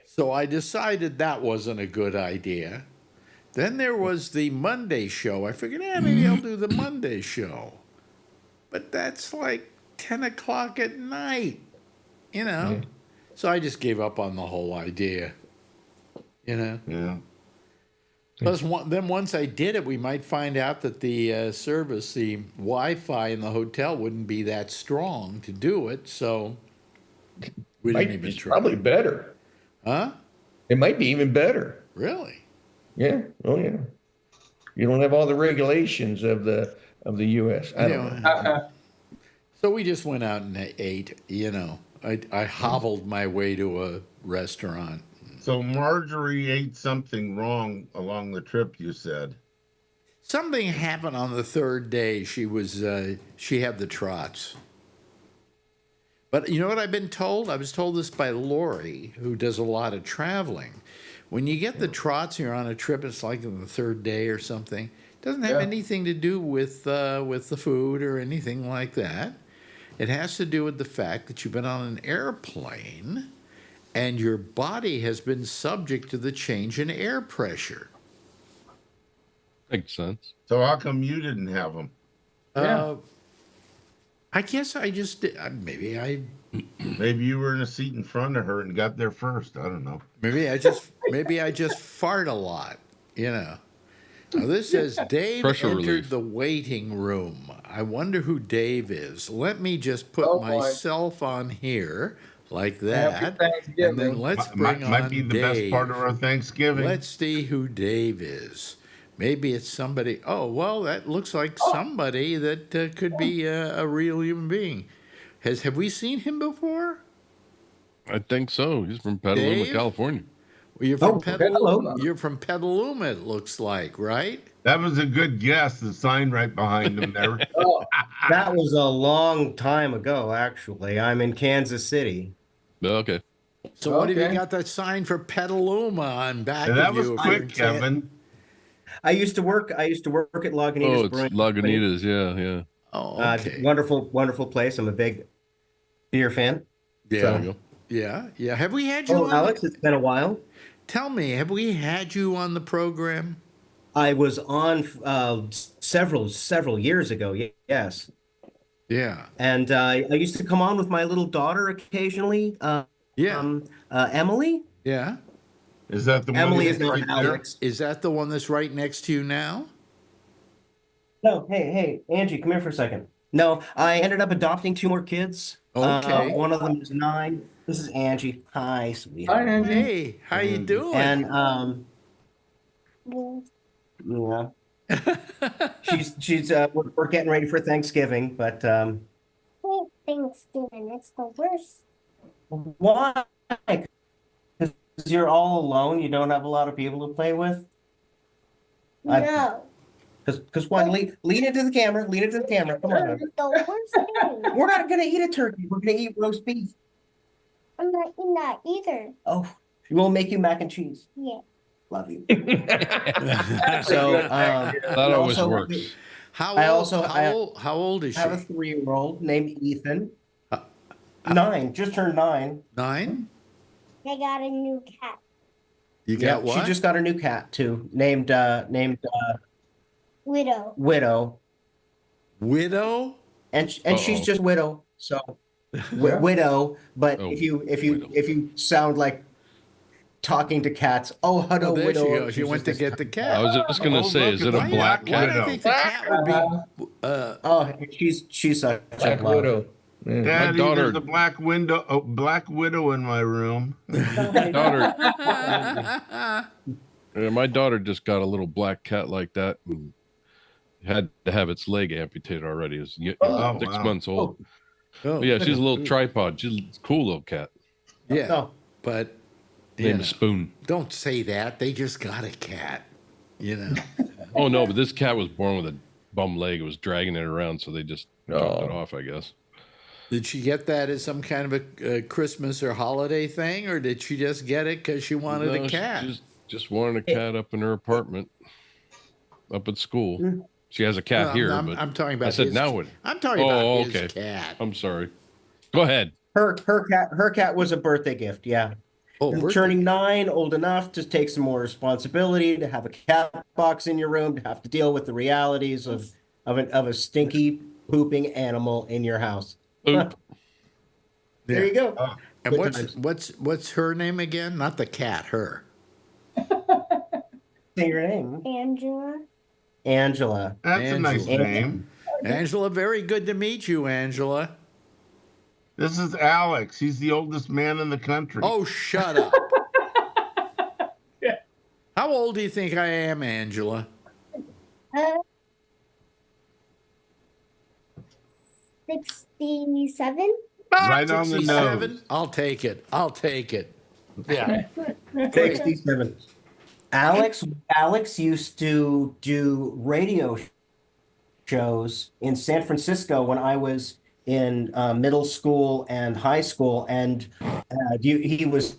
So I decided that wasn't a good idea. Then there was the Monday show. I figured, maybe I'll do the Monday show. But that's like 10 o'clock at night, So I just gave up on the whole idea, Yeah. Plus, then once I did it, we might find out that the service, the Wi-Fi in the hotel wouldn't be that strong to do it. So we didn't even try. Probably better. Huh? It might be even better. Really? Yeah. Oh yeah. You don't have all the regulations of the U.S. I don't know. So we just went out and ate. I hobbled my way to a restaurant. So Marjorie ate something wrong along the trip, you said. Something happened on the third day. She had the trots. But you know what I've been told? I was told this by Lori, who does a lot of traveling. When you get the trots, you're on a trip, it's like on the third day or something. It doesn't have anything to do with the food or anything like that. It has to do with the fact that you've been on an airplane and your body has been subject to the change in air pressure. Makes sense. So how come you didn't have them? I guess I just did. Maybe you were in a seat in front of her and got there first. I don't know. Maybe I just fart a lot. Now, this says Dave Pressure entered relief. the waiting room. I wonder who Dave is. Let me just put myself on here like that, and then let's bring on might be the Dave. best part of our Thanksgiving. Let's see who Dave is. Maybe it's somebody. Oh, well, that looks like somebody that could be a real human being. Have we seen him before? I think so. He's from Petaluma, Dave? California. Well, you're from Petaluma. You're from Petaluma, it looks like, right? That was a good guess. The sign right behind him there. That was a long time ago, actually. I'm in Kansas City. Okay. So what have you got that sign for Petaluma on back that of was you? quick, Kevin. I used to work at Lagunitas. Oh, it's Lagunitas. Yeah. Oh, okay. Wonderful place. I'm a big beer fan. Yeah. So. Yeah. Have we had you on? Alex, it's been a while. Tell me, have we had you on the program? I was on several years ago. Yes. Yeah. And I used to come on with my little daughter occasionally. Emily. Yeah. Is that the one Emily is that's now right there? Alex. Is that the one that's right next to you now? No, hey, Angie, come here for a second. No, I ended up adopting 2 more kids. Okay. One of them is 9. This is Angie. Hi, sweetheart. Hi, Angie. Hey, how you doing? And yeah, she's we're getting ready for Thanksgiving, but Thanksgiving, it's the worst. why? Because you're all alone. You don't have a lot of people to play with. No. Because why? Lean into the camera. Lean into the camera. Come on. It's the worst thing. We're not gonna eat a turkey. We're gonna eat roast beef. I'm not eating that either. Oh, we'll make you mac and cheese. Yeah. Love you. So that always works. How old is she? I have a 3-year-old named Ethan. 9, just turned 9. 9? I got a new cat. You got what? She just got a new cat too, named Widow. Widow. Widow? And she's just Widow. So Widow, but if you sound like talking to cats, there Widow. she goes. She went to get the cat. I was just going to say, is it a black cat? Why do I think the cat would be? She's such a Black Widow. Daddy, there's a black widow in my room. My daughter just got a little black cat like that and had to have its leg amputated already. It's 6 months old. But yeah, she's a little tripod. She's a cool little cat. Yeah, but named Spoon. Don't say that. They just got a cat. Oh no, but this cat was born with a bum leg. It was dragging it around, so they just chopped it off, I guess. Did she get that as some kind of a Christmas or holiday thing, or did she just get it because she wanted a cat? She just wanted a cat up in her apartment, up at school. She has a cat here, but I'm talking about. I said now what? I'm talking about his cat. I'm sorry. Go ahead. Her cat was a birthday gift. Yeah. Turning 9, old enough to take some more responsibility, to have a cat box in your room, to have to deal with the realities of a stinky pooping animal in your house. Poop. There you go. And what's her name again? Not the cat. Her. Say your name. Angela. That's a nice name. Angela, very good to meet you, Angela. This is Alex. He's the oldest man in the country. Oh, shut up. How old do you think I am, Angela? 67. Right on the nose. I'll take it. Yeah. 67. Alex used to do radio shows in San Francisco when I was in middle school and high school, and he was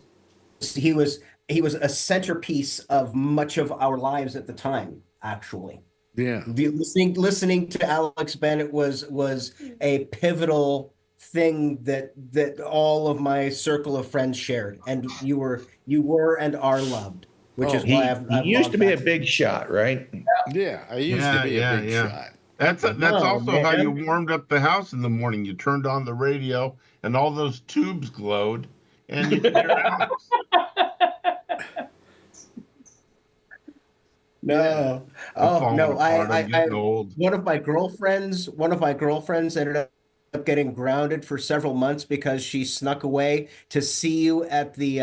a centerpiece of much of our lives at the time. Actually, yeah. Listening to Alex Bennett was a pivotal thing that all of my circle of friends shared, and you were and are loved. Which is why I've used to be a big shot, right? Yeah, I used to be a big shot. That's also how you warmed up the house in the morning. You turned on the radio, and all those tubes glowed, and you could hear Alex. No, one of my girlfriends ended up getting grounded for several months because she snuck away to see you at the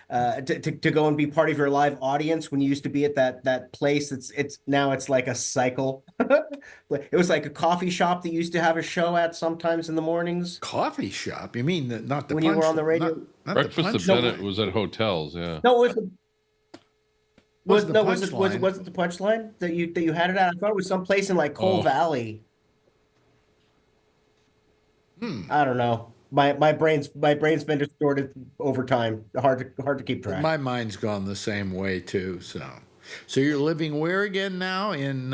to go and be part of your live audience when you used to be at that place. It's now like a cycle. It was like a coffee shop that used to have a show at sometimes in the mornings. Coffee shop? You mean not the when you were on the radio? Not Breakfast at Bennett was at hotels. Yeah. No, was it the punchline that you had it at? I thought it was someplace in like Coal Valley. I don't know. My brain's been distorted over time. Hard to keep track. My mind's gone the same way too. So you're living where again now? In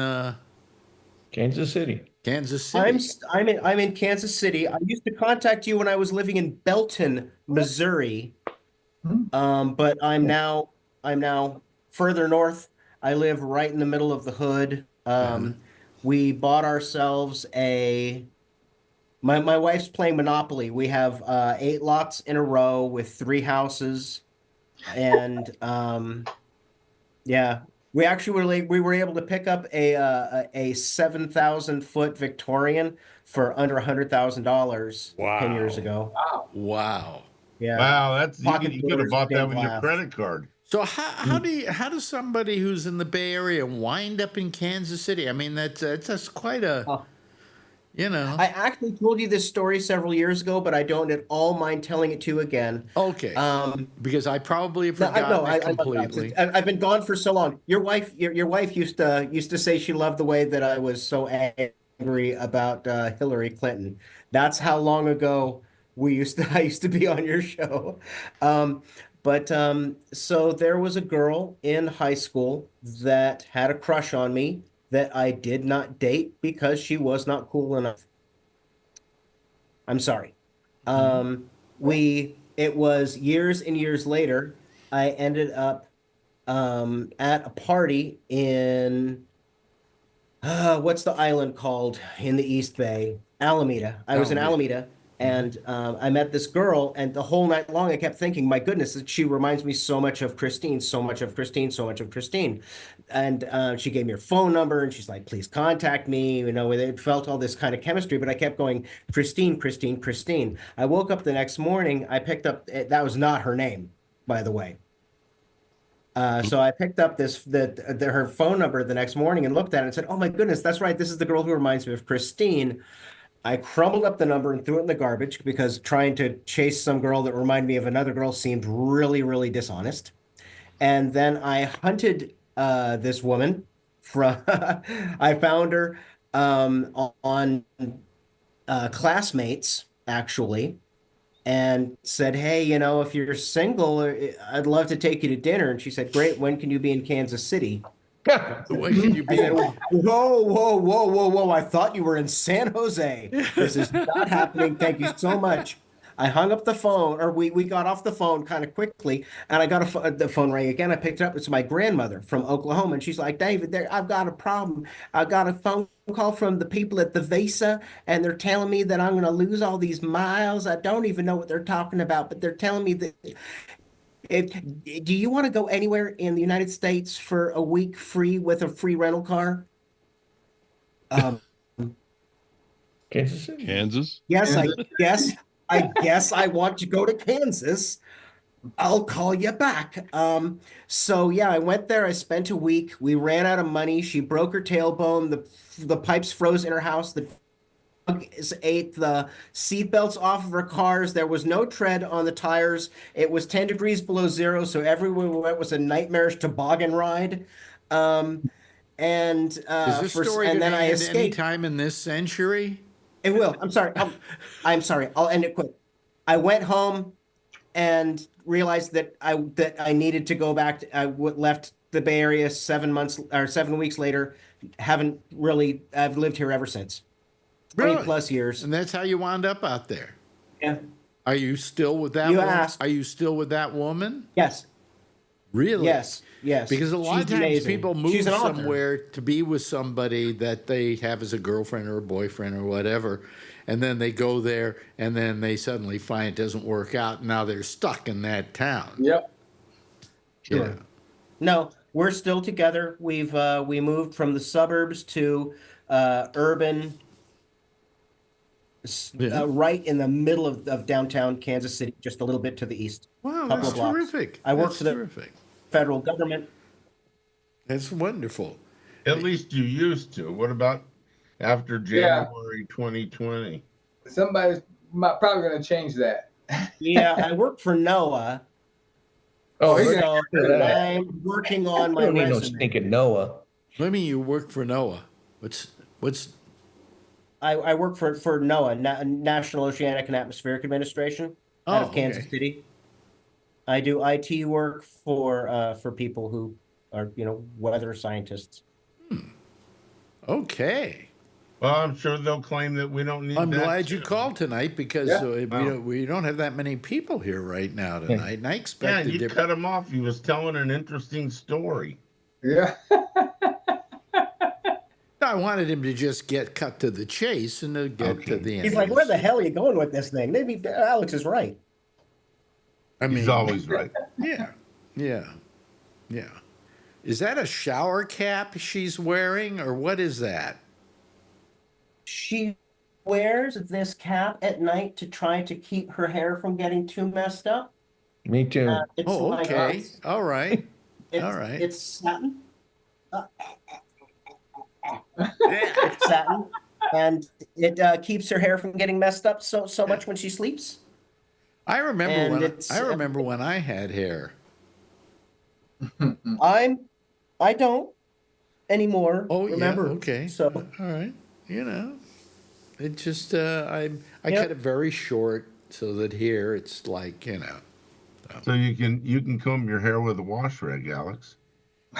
Kansas City. Kansas City. I'm in Kansas City. I used to contact you when I was living in Belton, Missouri. But I'm now further north. I live right in the middle of the hood. We bought ourselves a My wife's playing Monopoly. We have 8 lots in a row with 3 houses, and yeah, we were able to pick up a 7,000-foot Victorian for under $100,000 10 years ago. Wow. Yeah. Wow, that's you Pocket could have doors, bought that stained with your glass. credit card. So how does somebody who's in the Bay Area wind up in Kansas City? I mean, that's quite a, you know. I actually told you this story several years ago, but I don't at all mind telling it to you again. Okay. Because I probably have forgotten I it completely. I've been gone for so long. Your wife used to say she loved the way that I was so angry about Hillary Clinton. That's how long ago I used to be on your show. So there was a girl in high school that had a crush on me that I did not date because she was not cool enough. I'm sorry. It was years and years later, I ended up at a party in what's the island called in the East Bay? Alameda. I was in Alameda, and I met this girl, and the whole night long I kept thinking, my goodness, she reminds me so much of Christine, so much of Christine, so much of Christine. And she gave me her phone number, and she's like, please contact me. You know, it felt all this kind of chemistry, but I kept going, Christine, Christine, Christine. I woke up the next morning, I picked up, that was not her name, by the way. So I picked up her phone number the next morning and looked at it and said, oh my goodness, that's right. This is the girl who reminds me of Christine. I crumbled up the number and threw it in the garbage because trying to chase some girl that reminded me of another girl seemed really, really dishonest. And then I hunted this woman I found her on Classmates, actually, and said, hey, you know, if you're single, I'd love to take you to dinner. And she said, great, when can you be in Kansas City? When can you be? Whoa. I thought you were in San Jose. This is not happening. Thank you so much. I hung up the phone, or we got off the phone kind of quickly, and I got the phone rang again. I picked it up. It's my grandmother from Oklahoma, and she's like, David, I've got a problem. I got a phone call from the people at the Visa, and they're telling me that I'm going to lose all these miles. I don't even know what they're talking about, but they're telling me that do you want to go anywhere in the United States for a week free with a free rental car? Kansas City. Kansas? Yes, I guess I want to go to Kansas. I'll call you back. So yeah, I went there. I spent a week. We ran out of money. She broke her tailbone. The pipes froze in her house. The dog ate the seatbelts off of her cars. There was no tread on the tires. It was 10 degrees below zero, so everywhere we went was a nightmarish toboggan ride. Is this story going to end any time in this century? It will. I'm sorry. I'm sorry. I'll end it quick. I went home and realized that I needed to go back. Left the Bay Area 7 weeks later. I've lived here ever since. 20 plus years. And that's how you wound up out there. Yeah. Are you still with that asked. Are you still with that woman? Yes. Really? Yes. Because a lot of times amazing. people move somewhere to be with somebody that they have as a girlfriend or a boyfriend or whatever, and then they go there, and then they suddenly find it doesn't work out, and now they're stuck in that town. Yep. Sure. Yeah. No, we're still together. We moved from the suburbs to urban, right in the middle of downtown Kansas City, just a little bit to the east. Wow, that's terrific. I work for the federal government. That's wonderful. At least you used to. What about after January 2020? Somebody's probably going to change that. Yeah, I work for NOAA. Oh, I'm working on my resume. No stinking NOAA. What do you mean you work for NOAA? What's? I work for NOAA, National Oceanic and Atmospheric Administration, out of Kansas City. I do IT work for people who are, weather scientists. Okay. Well, I'm sure they'll claim that we don't need I'm that glad too. you called tonight because we don't have that many people here right now tonight. And I expected you cut him off. He was telling an interesting story. Yeah. No, I wanted him to just get cut to the chase and to get to the end. He's like, where the hell are you going with this thing? Maybe Alex is right. I mean, He's always right. Yeah. Is that a shower cap she's wearing, or what is that? She wears this cap at night to try to keep her hair from getting too messed up. Me too. It's okay. All right. All right. It's satin. It's satin, and it keeps her hair from getting messed up so much when she sleeps. I remember when I had hair. I don't anymore. Oh, remember? Yeah, okay. So all right, it just I cut it very short so that here it's like So you can comb your hair with a wash rag, Alex.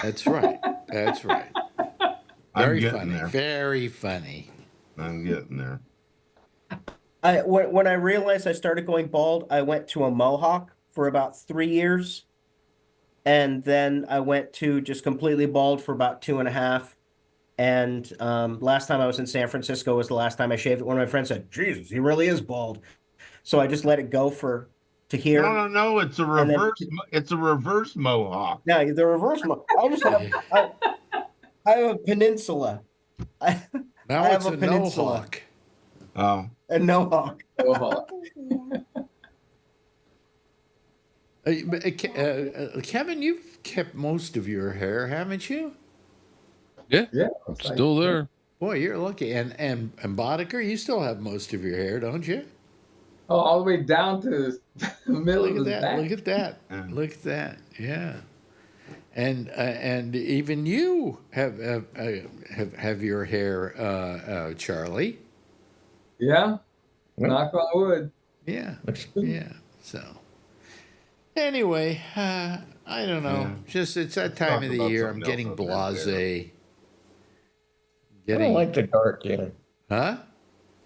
That's right. That's right. Very funny. There. Very funny. I'm getting there. When I realized I started going bald, I went to a mohawk for about 3 years. And then I went to just completely bald for about 2.5. And last time I was in San Francisco was the last time I shaved it. One of my friends said, Jesus, he really is bald. So I just let it go to here. No. It's a reverse. It's a reverse mohawk. Yeah, the reverse mohawk. I have a peninsula. Now it's a no-hawk. Oh. A no-hawk. Kevin, you've kept most of your hair, haven't you? Yeah, I'm still there. Boy, you're lucky. And Boddicker, you still have most of your hair, don't you? Oh, all the way down to the middle of the back. Look at that. Look at that. Yeah. And even you have your hair, Charlie. Yeah. Knock on wood. Yeah. Yeah. So. Anyway, I don't know. Yeah. Just it's that time of the year. I'm getting blasé. I don't like the dark yet. Huh?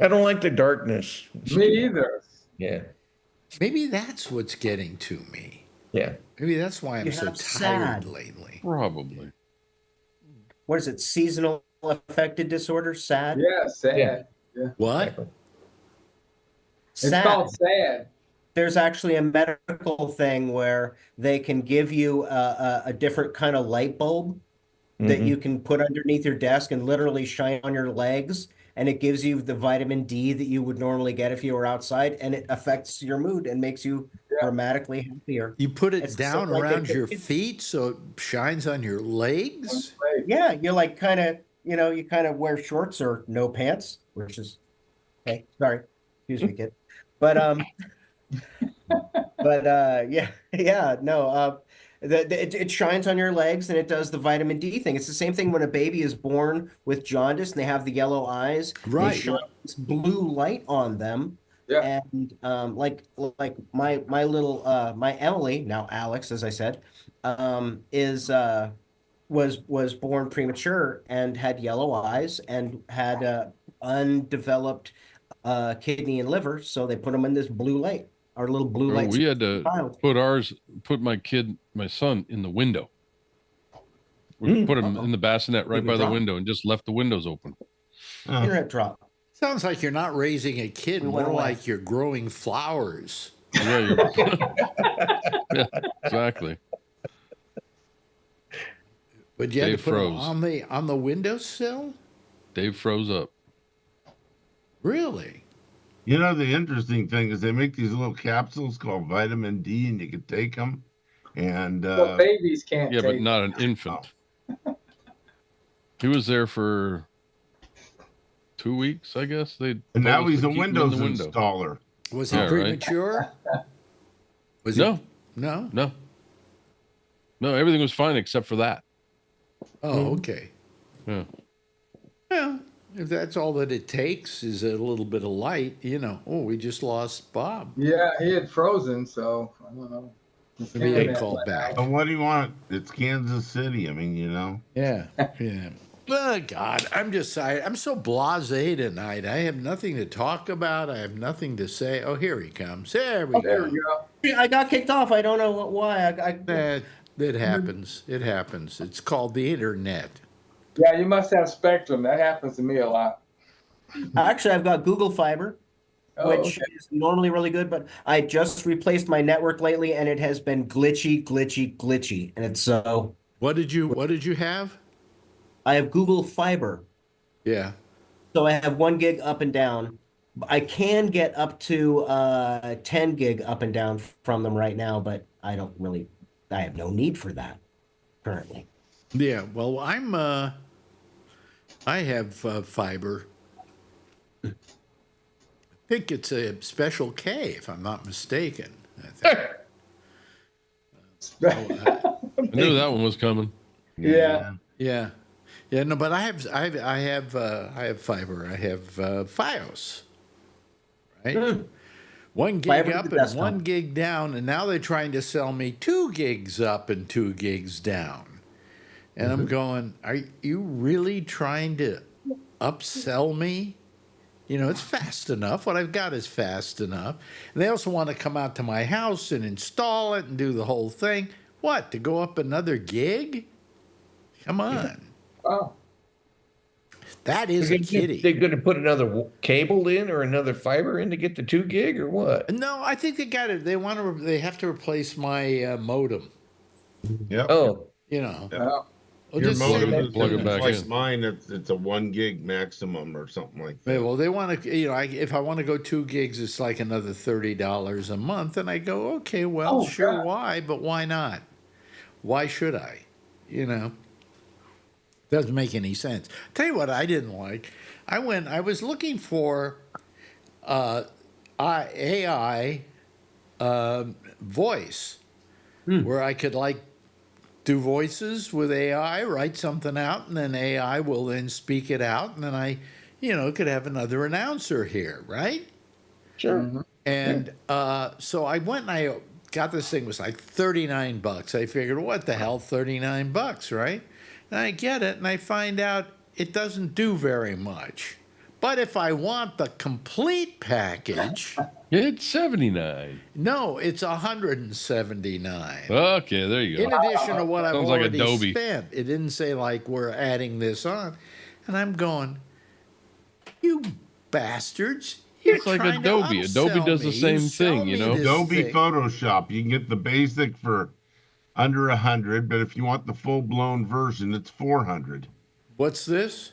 I don't like the darkness. Me either. Yeah. Maybe that's what's getting to me. Yeah. Maybe that's why I'm so tired lately. Probably. What is it? Seasonal affective disorder? SAD? Yeah, sad. Yeah. What? It's called SAD. There's actually a medical thing where they can give you a different kind of light bulb that you can put underneath your desk and literally shine on your legs. And it gives you the vitamin D that you would normally get if you were outside. And it affects your mood and makes you dramatically happier. You put it down around your feet so it shines on your legs? Yeah, you're like kind of, you kind of wear shorts or no pants, which is, okay, sorry. Excuse me, kid. But it shines on your legs and it does the vitamin D thing. It's the same thing when a baby is born with jaundice and they have the yellow eyes. Right. They shine this blue light on them. Yeah. And like my little my Emily, now Alex, as I said, was born premature and had yellow eyes and had undeveloped kidney and liver, so they put them in this blue light. Our little blue light. We had to put my son in the window. We put him in the bassinet right by the window and just left the windows open. Internet drop. Sounds like you're not raising a kid, more like you're growing flowers. Yeah, yeah, exactly. But you had to put him on the windowsill? Dave froze up. Really? You know, the interesting thing is they make these little capsules called vitamin D, and you can take them. And well, babies can't. Yeah, but not an infant. He was there for 2 weeks, I guess. And now he's a Windows installer. Was he premature? Right? No. Everything was fine except for that. Oh, okay. Yeah. Well, if that's all that it takes is a little bit of light, we just lost Bob. Yeah, he had frozen, so I don't know. Maybe they called back. And what do you want? It's Kansas City. I mean, Yeah, yeah. Oh, God, I'm so blasé tonight. I have nothing to talk about. I have nothing to say. Oh, here he comes. There we go. I got kicked off. I don't know why. It happens. It happens. It's called the internet. Yeah, you must have Spectrum. That happens to me a lot. Actually, I've got Google Fiber, which okay. is normally really good, but I just replaced my network lately, and it has been glitchy, and it's so. What did you have? I have Google Fiber, Yeah. so I have 1 gig up and down. I can get up to 10 gig up and down from them right now, but I have no need for that currently. Yeah. Well, I have fiber. I think it's a Special K, if I'm not mistaken. I knew that one was coming. Yeah. Yeah. Yeah. No, but I have fiber. I have FiOS. Right. 1 gig Fiber to up the and desktop. 1 gig down, and now they're trying to sell me 2 gigs up and 2 gigs down. And I'm going, are you really trying to upsell me? You know, it's fast enough. What I've got is fast enough. And they also want to come out to my house and install it and do the whole thing. What, to go up another gig? Come on. Oh. That is a kitty. They're going to put another cable in or another fiber in to get the 2 gig or what? No, I think they got it. They have to replace my modem. Yep. Oh. You know. Yep. Well, Your just modem say is plug it back like in. mine. It's a 1 gig maximum or something like that. Yeah, well, they want to, if I want to go 2 gigs, it's like another $30 a month. And I go, okay, well, sure, God. why? But why not? Why should I? You know, doesn't make any sense. Tell you what I didn't like. I was looking for AI voice where I could do voices with AI, write something out, and then AI will then speak it out, and then I, could have another announcer here, right? Sure. Mm-hmm. And so I went and I got this thing. It was like $39. I figured, what the hell, $39, right? And I get it, and I find out it doesn't do very much. But if I want the complete package, it's $79. No, it's $179. Okay, there you go. In addition to what I've Sounds like already Adobe. spent, it didn't say like we're adding this on, and I'm going, you bastards! You're It's like trying to Adobe. Adobe upsell does the me. same sell thing, you me know? this Adobe thing. Photoshop. You can get the basic for under 100, but if you want the full-blown version, it's 400. What's this?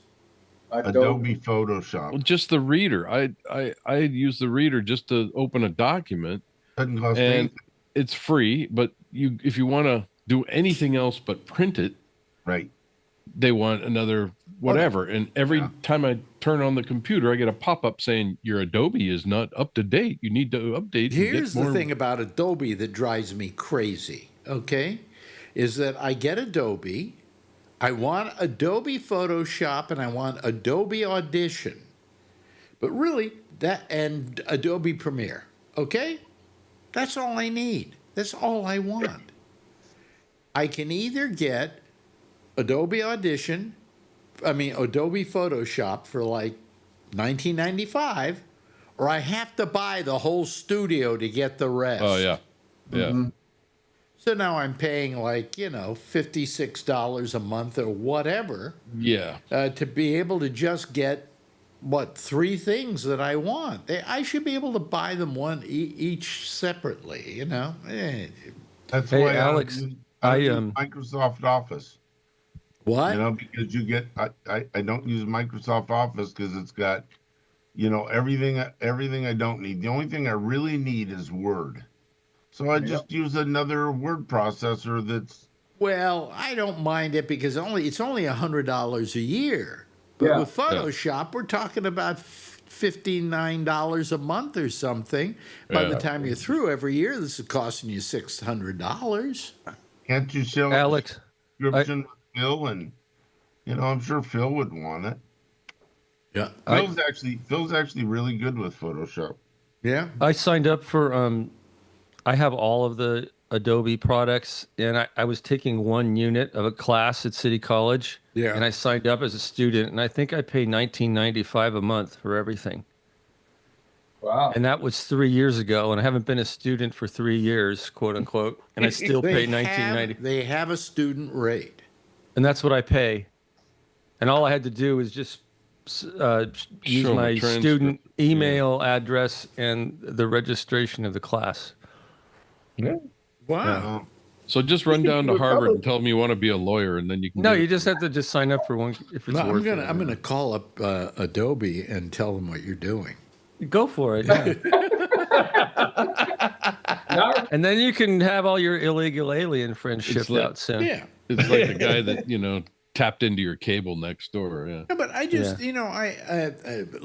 Adobe Photoshop. Well, just the reader. I use the reader just to open a document, Doesn't cost and anything. it's free. But if you want to do anything else but print it, right? They want another whatever. And every time I turn on the computer, I get a pop-up saying your Adobe is not up to date. You need to update. and get Here's the more." thing about Adobe that drives me crazy, okay? Is that I get Adobe, I want Adobe Photoshop, and I want Adobe Audition. But really, and Adobe Premiere, okay? That's all I need. That's all I want. I can either get Adobe Photoshop for like $19.95, or I have to buy the whole studio to get the rest. Oh yeah, yeah. Mm-hmm. So now I'm paying like, $56 a month or whatever. Yeah. To be able to just get, 3 things that I want. I should be able to buy them each separately, That's Hey, why Alex, I use Microsoft Office. What? Because you get I don't use Microsoft Office because it's got, everything I don't need. The only thing I really need is Word. So I just use another word processor that's. Well, I don't mind it because it's only $100 a year. But with Photoshop, we're talking about $59 a month or something. By the time you're through every year, this is costing you $600. Can't you show Alex, subscription with Phil? And I'm sure Phil would want it. Yeah, Phil's actually really good with Photoshop. Yeah, I signed up for. I have all of the Adobe products, and I was taking 1 unit of a class at City College. Yeah, and I signed up as a student, and I think I paid $19.95 a month for everything. Wow! And that was 3 years ago, and I haven't been a student for 3 years, quote unquote, and I still pay $19.95. They have a student rate, and that's what I pay. and all I had to do was just use Show my the student email address and the registration of the class. Yeah. Wow. So just run down to Harvard and tell them you want to be a lawyer, and then you can. No, you just have to just sign up for one if it's No, worth it. I'm gonna call up Adobe and tell them what you're doing. Go for it. Yeah. And then you can have all your illegal alien friends shipped out soon. Yeah. It's like the guy that tapped into your cable next door. Yeah. No, but I just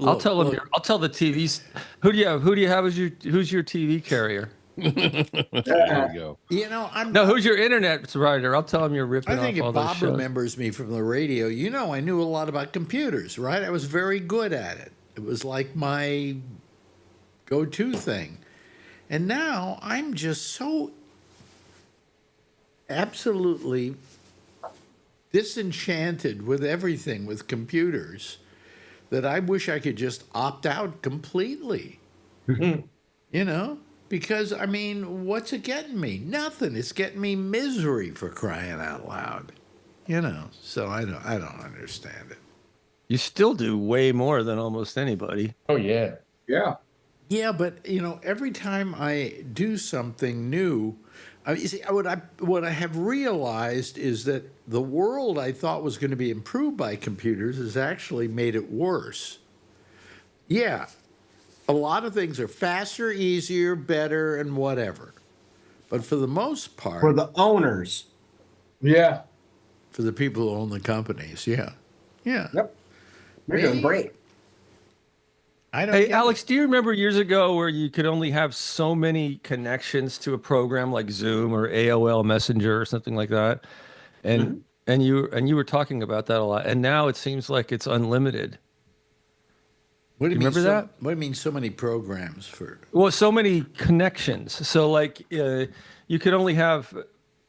I'll tell them. I'll tell the TVs. Who do you have? Who's your TV carrier? There you go. Who's your internet provider? I'll tell them you're ripping off all those shows. I think if Bob remembers me from the radio, I knew a lot about computers, right? I was very good at it. It was like my go-to thing. And now I'm just so absolutely disenchanted with everything with computers that I wish I could just opt out completely. Because what's it getting me? Nothing. It's getting me misery, for crying out loud. So I don't understand it. You still do way more than almost anybody. Oh yeah. Yeah. Yeah, but every time I do something new, what I have realized is that the world I thought was going to be improved by computers has actually made it worse. Yeah, a lot of things are faster, easier, better, and whatever. But for the most part, For the owners. Yeah. for the people who own the companies, yeah. Yep. They're doing great. Hey, Alex, do you remember years ago where you could only have so many connections to a program like Zoom or AOL Messenger or something like that? And you were talking about that a lot. And now it seems like it's unlimited. What do you remember that? What do you mean so many programs for? Well, so many connections. So like you could only have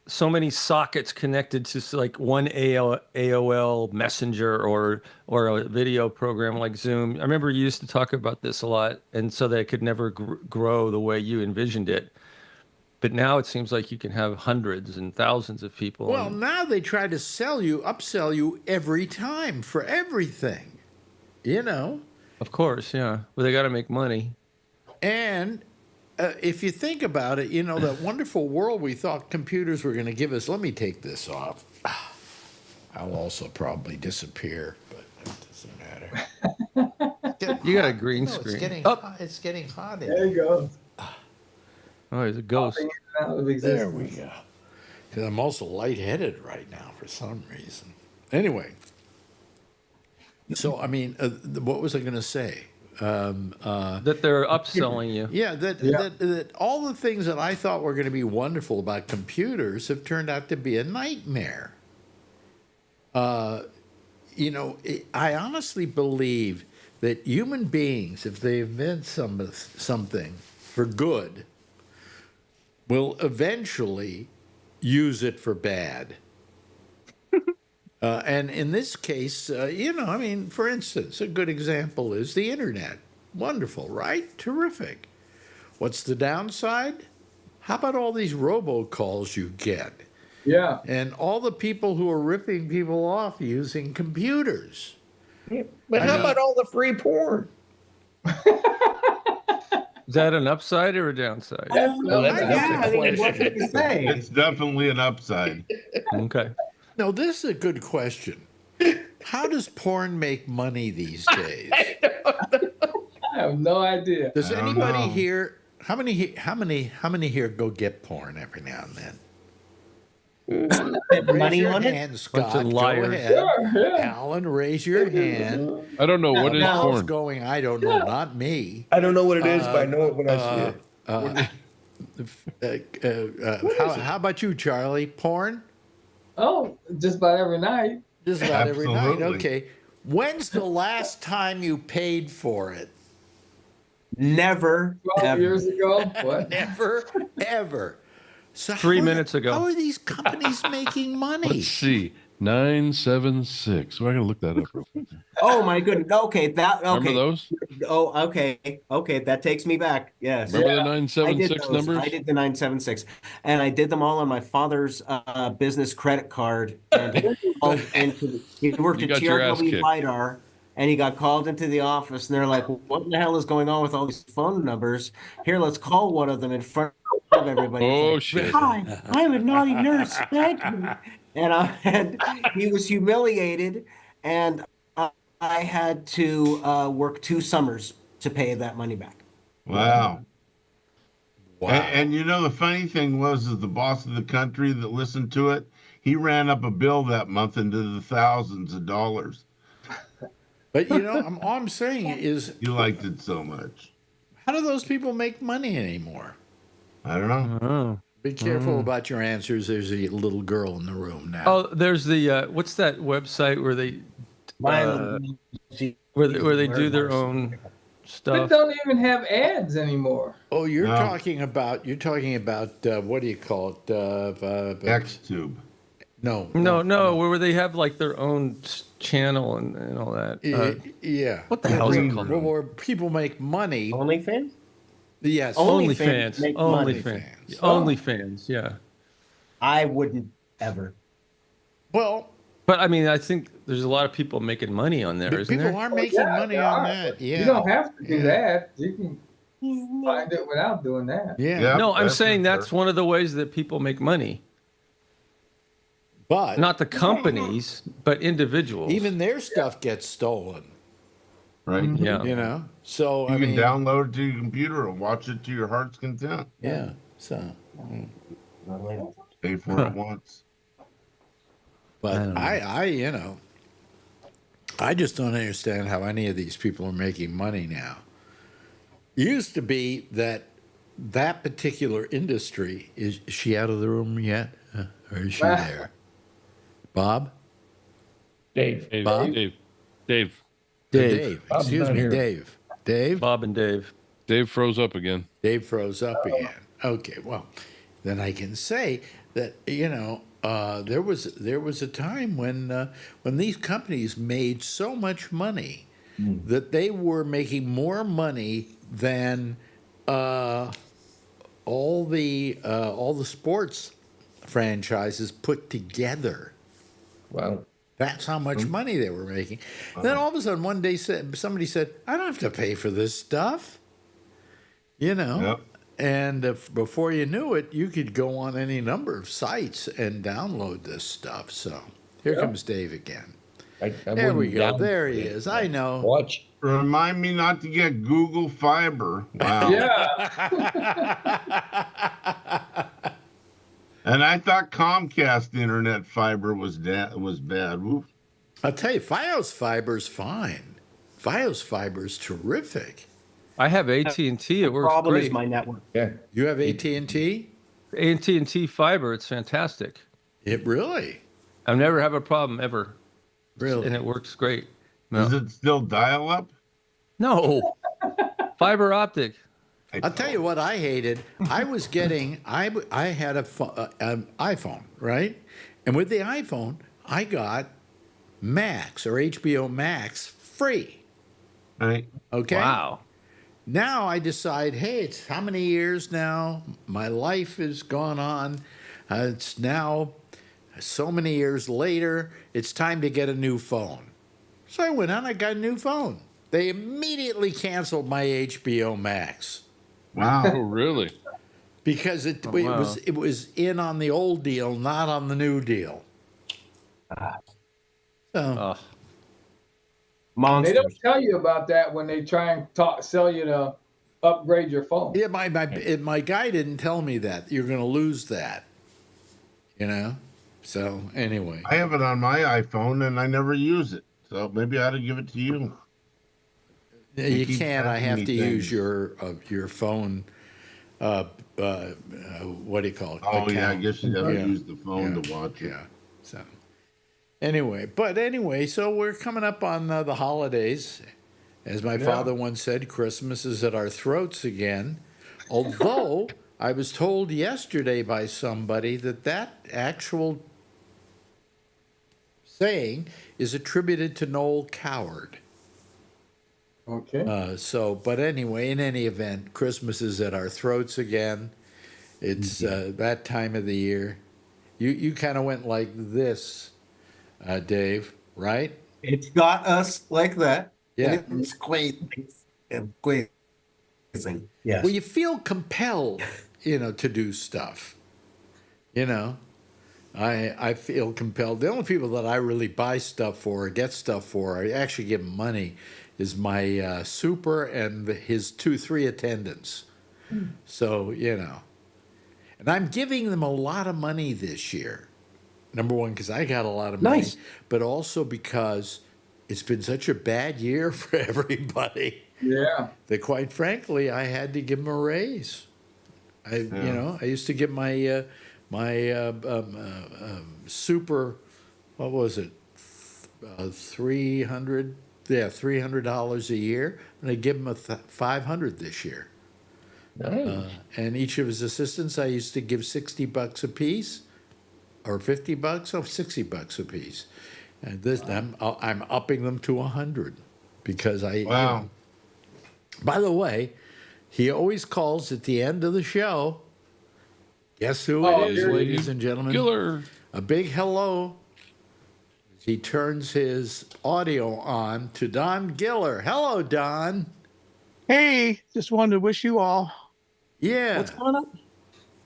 so many sockets connected to like one AOL Messenger or a video program like Zoom. I remember you used to talk about this a lot, and so they could never grow the way you envisioned it. But now it seems like you can have hundreds and thousands of people. Well, now they try to upsell you every time for everything, Of course, yeah. Well, they got to make money. And if you think about it, that wonderful world we thought computers were going to give us. Let me take this off. I'll also probably disappear, but it doesn't matter. You got a green screen. It's getting hot. There you go. Oh, he's a ghost. There we go. Because I'm also lightheaded right now for some reason. Anyway. So, what was I going to say? That they're upselling you. Yeah, that all the things that I thought were going to be wonderful about computers have turned out to be a nightmare. I honestly believe that human beings, if they invent something for good, will eventually use it for bad. And in this case, for instance, a good example is the internet. Wonderful, right? Terrific. What's the downside? How about all these robocalls you get? Yeah. And all the people who are ripping people off using computers. Yeah, but how about all the free porn? Is that an upside or a downside? It's definitely an upside. Okay. No, this is a good question. How does porn make money these days? I have no idea. Does anybody here? How many here go get porn every now and then? Raise your hand, Scott. Bunch of liars. Go ahead. Sure, yeah. Alan, raise your hand. I don't know what is Alan's porn. going. I don't know. Not me. I don't know what it is, but I know it when I see it. How about you, Charlie? Porn? Oh, just about every night. Just about every night. Absolutely. Okay. When's the last time you paid for it? Never. 12 ever. years ago. What? Never, ever. So 3 minutes ago. How are these companies making money? Let's see. 976. Well, I gotta look that up real quick. Oh my goodness. Okay, Remember those? Oh, okay. That takes me back. Yes. Remember the I did 976 those. numbers? I did the 976, and I did them all on my father's business credit card. And he worked You at got your ass TRW kicked. LiDAR, and he got called into the office, and they're like, "What the hell is going on with all these phone numbers? Here, let's call one of them in front of everybody." Oh, Like, shit. Hi, I'm a naughty nurse. Thank you. And he was humiliated, and I had to work 2 summers to pay that money back. Wow. Wow. And you know, the funny thing was that the boss of the country that listened to it, he ran up a bill that month into the thousands of dollars. But you know, all I'm saying is, he liked it so much. How do those people make money anymore? I don't know. Be careful about your answers. There's a little girl in the room now. Oh, there's the what's that website where they where they do their own They stuff? don't even have ads anymore. Oh, you're talking about what do you call it? Xtube. No, where they have like their own channel and all that. Yeah. What the hell is it called? Where people make money. OnlyFans? Yes. OnlyFans. make money. OnlyFans. Yeah. I wouldn't ever. Well, but I mean, I think there's a lot of people making money on there, isn't there? People are making money on that. Yeah. You don't have to do that. You can find it without doing that. Yeah. No, I'm saying that's one of the ways that people make money. But not the companies, but individuals. Even their stuff gets stolen. Right? Yeah. You know? So you I can mean, download it to your computer and watch it to your heart's content. Yeah. So pay for it once. But I I just don't understand how any of these people are making money now. It used to be that particular industry is she out of the room yet? Or is she there? Bob? Dave. Bob? Dave. Excuse me, Dave. Dave? Bob and Dave. Dave froze up again. Dave froze up again. Okay, well, then I can say that, there was a time when these companies made so much money that they were making more money than all the sports franchises put together. Wow. That's how much money they were making. Then all of a sudden, one day, somebody said, "I don't have to pay for this stuff." Yep. And before you knew it, you could go on any number of sites and download this stuff. So here comes Dave again. There we go. There he is. I know. Watch. Remind me not to get Google Fiber. Wow. And I thought Comcast internet fiber was bad. Woof. I'll tell you, Fios Fiber's fine. Fios Fiber's terrific. I have AT&T. It works Problem great. is my network. Yeah. You have AT&T? AT&T fiber. It's fantastic. It really? I've never had a problem ever. Really? And it works great. No. Is it still dial-up? No. Fiber optic. I'll tell you what I hated. I was getting, I had an iPhone, right? And with the iPhone, I got Max or HBO Max free. Right. Okay. Wow. Now I decide, hey, it's how many years now? My life has gone on. It's now so many years later. It's time to get a new phone. So I went out and I got a new phone. They immediately canceled my HBO Max. Wow. Oh, really? Because it was in on the old deal, not on the new deal. So, They don't tell you about that when they try and sell you to upgrade your phone. yeah, my guy didn't tell me that you're going to lose that. So anyway, I have it on my iPhone and I never use it. So maybe I ought to give it to you. you can't. I have to use your phone. What do you call it? Oh, account. yeah, I guess you got to use the phone to watch it. Yeah. So anyway, so we're coming up on the holidays. As my father once said, Christmas is at our throats again. Although I was told yesterday by somebody that actual saying is attributed to Noel Coward. Okay. But anyway, in any event, Christmas is at our throats again. It's that time of the year. You kind of went like this, Dave, right? It's got us like that. Yeah. And it's quite yes. Well, you feel compelled, to do stuff. I feel compelled. The only people that I really buy stuff for or get stuff for, I actually give them money, is my super and his 2-3 attendants. So, And I'm giving them a lot of money this year. Number one, because I got a lot of money. Nice. But also because it's been such a bad year for everybody. Yeah. That quite frankly, I had to give them a raise. I used to give my super, what was it, $300 a year, and I give him $500 this year. Nice. And each of his assistants, I used to give $60 a piece, or $50, $60 a piece. And this time, I'm upping them to $100 because I. Wow. By the way, he always calls at the end of the show. Guess who it is, ladies and gentlemen? Giller. A big hello. He turns his audio on to Don Giller. Hello, Don. Hey, just wanted to wish you all. Yeah. What's going on?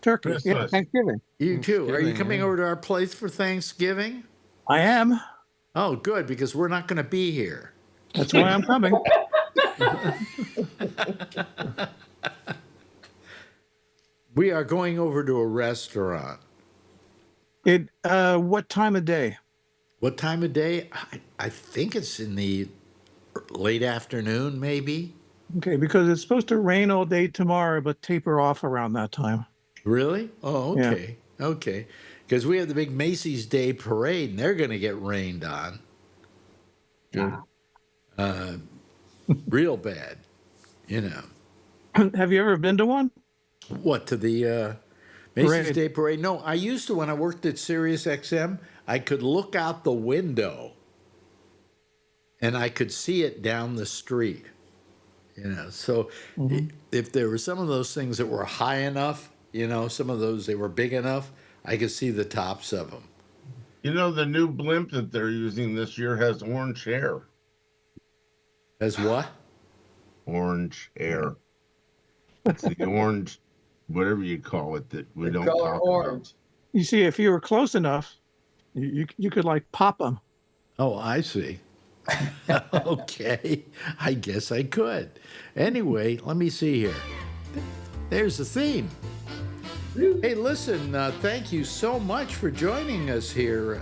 Turkey. Christmas. Yeah, Thanksgiving. You too. Are you coming over to our place for Thanksgiving? I am. Oh, good, because we're not going to be here. That's why I'm coming. We are going over to a restaurant. What time of day? What time of day? I think it's in the late afternoon, maybe. Okay, because it's supposed to rain all day tomorrow, but taper off around that time. Really? Oh, okay. Yeah. Okay. Because we have the big Macy's Day Parade, and they're going to get rained on. Yeah. Real bad, Have you ever been to one? What, to the Macy's Parade. Day Parade? No, I used to when I worked at Sirius XM. I could look out the window, and I could see it down the street. So if there were some of those things that were high enough, some of those, they were big enough, I could see the tops of them. The new blimp that they're using this year has orange hair. As what? Orange hair. It's the orange, whatever you call it, that we don't color talk orange. about. You see, if you were close enough, you could like pop them. Oh, I see. Okay, I guess I could. Anyway, let me see here. There's the theme. Hey, listen, thank you so much for joining us here,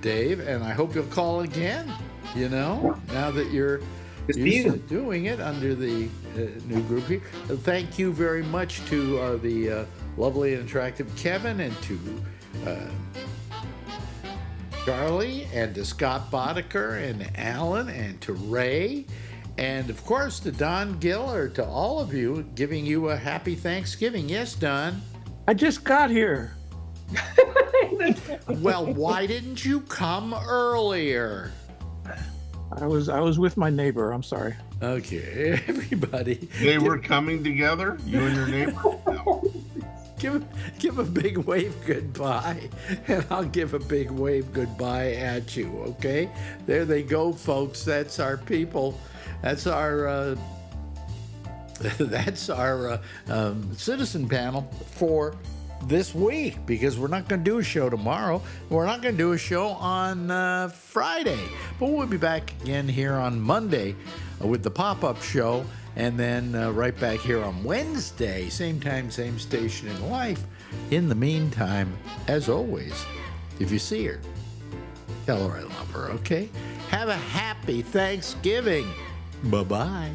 Dave, and I hope you'll call again, now that you're used to doing it under the new group here. Thank you very much to the lovely and attractive Kevin, and to Charlie, and to Scott Boddicker, and Alan, and to Ray, and of course to Don Giller, to all of you, giving you a happy Thanksgiving. Yes, Don? I just got here. Well, why didn't you come earlier? I was with my neighbor. I'm sorry. Okay, everybody. They were coming together, you and your neighbor? No. Give a big wave goodbye, and I'll give a big wave goodbye at you, okay? There they go, folks. That's our people. That's our citizen panel for this week, because we're not going to do a show tomorrow. We're not going to do a show on Friday, but we'll be back again here on Monday with the pop-up show, and then right back here on Wednesday, same time, same station in life. In the meantime, as always, if you see her, tell her I love her, okay? Have a happy Thanksgiving. Bye-bye.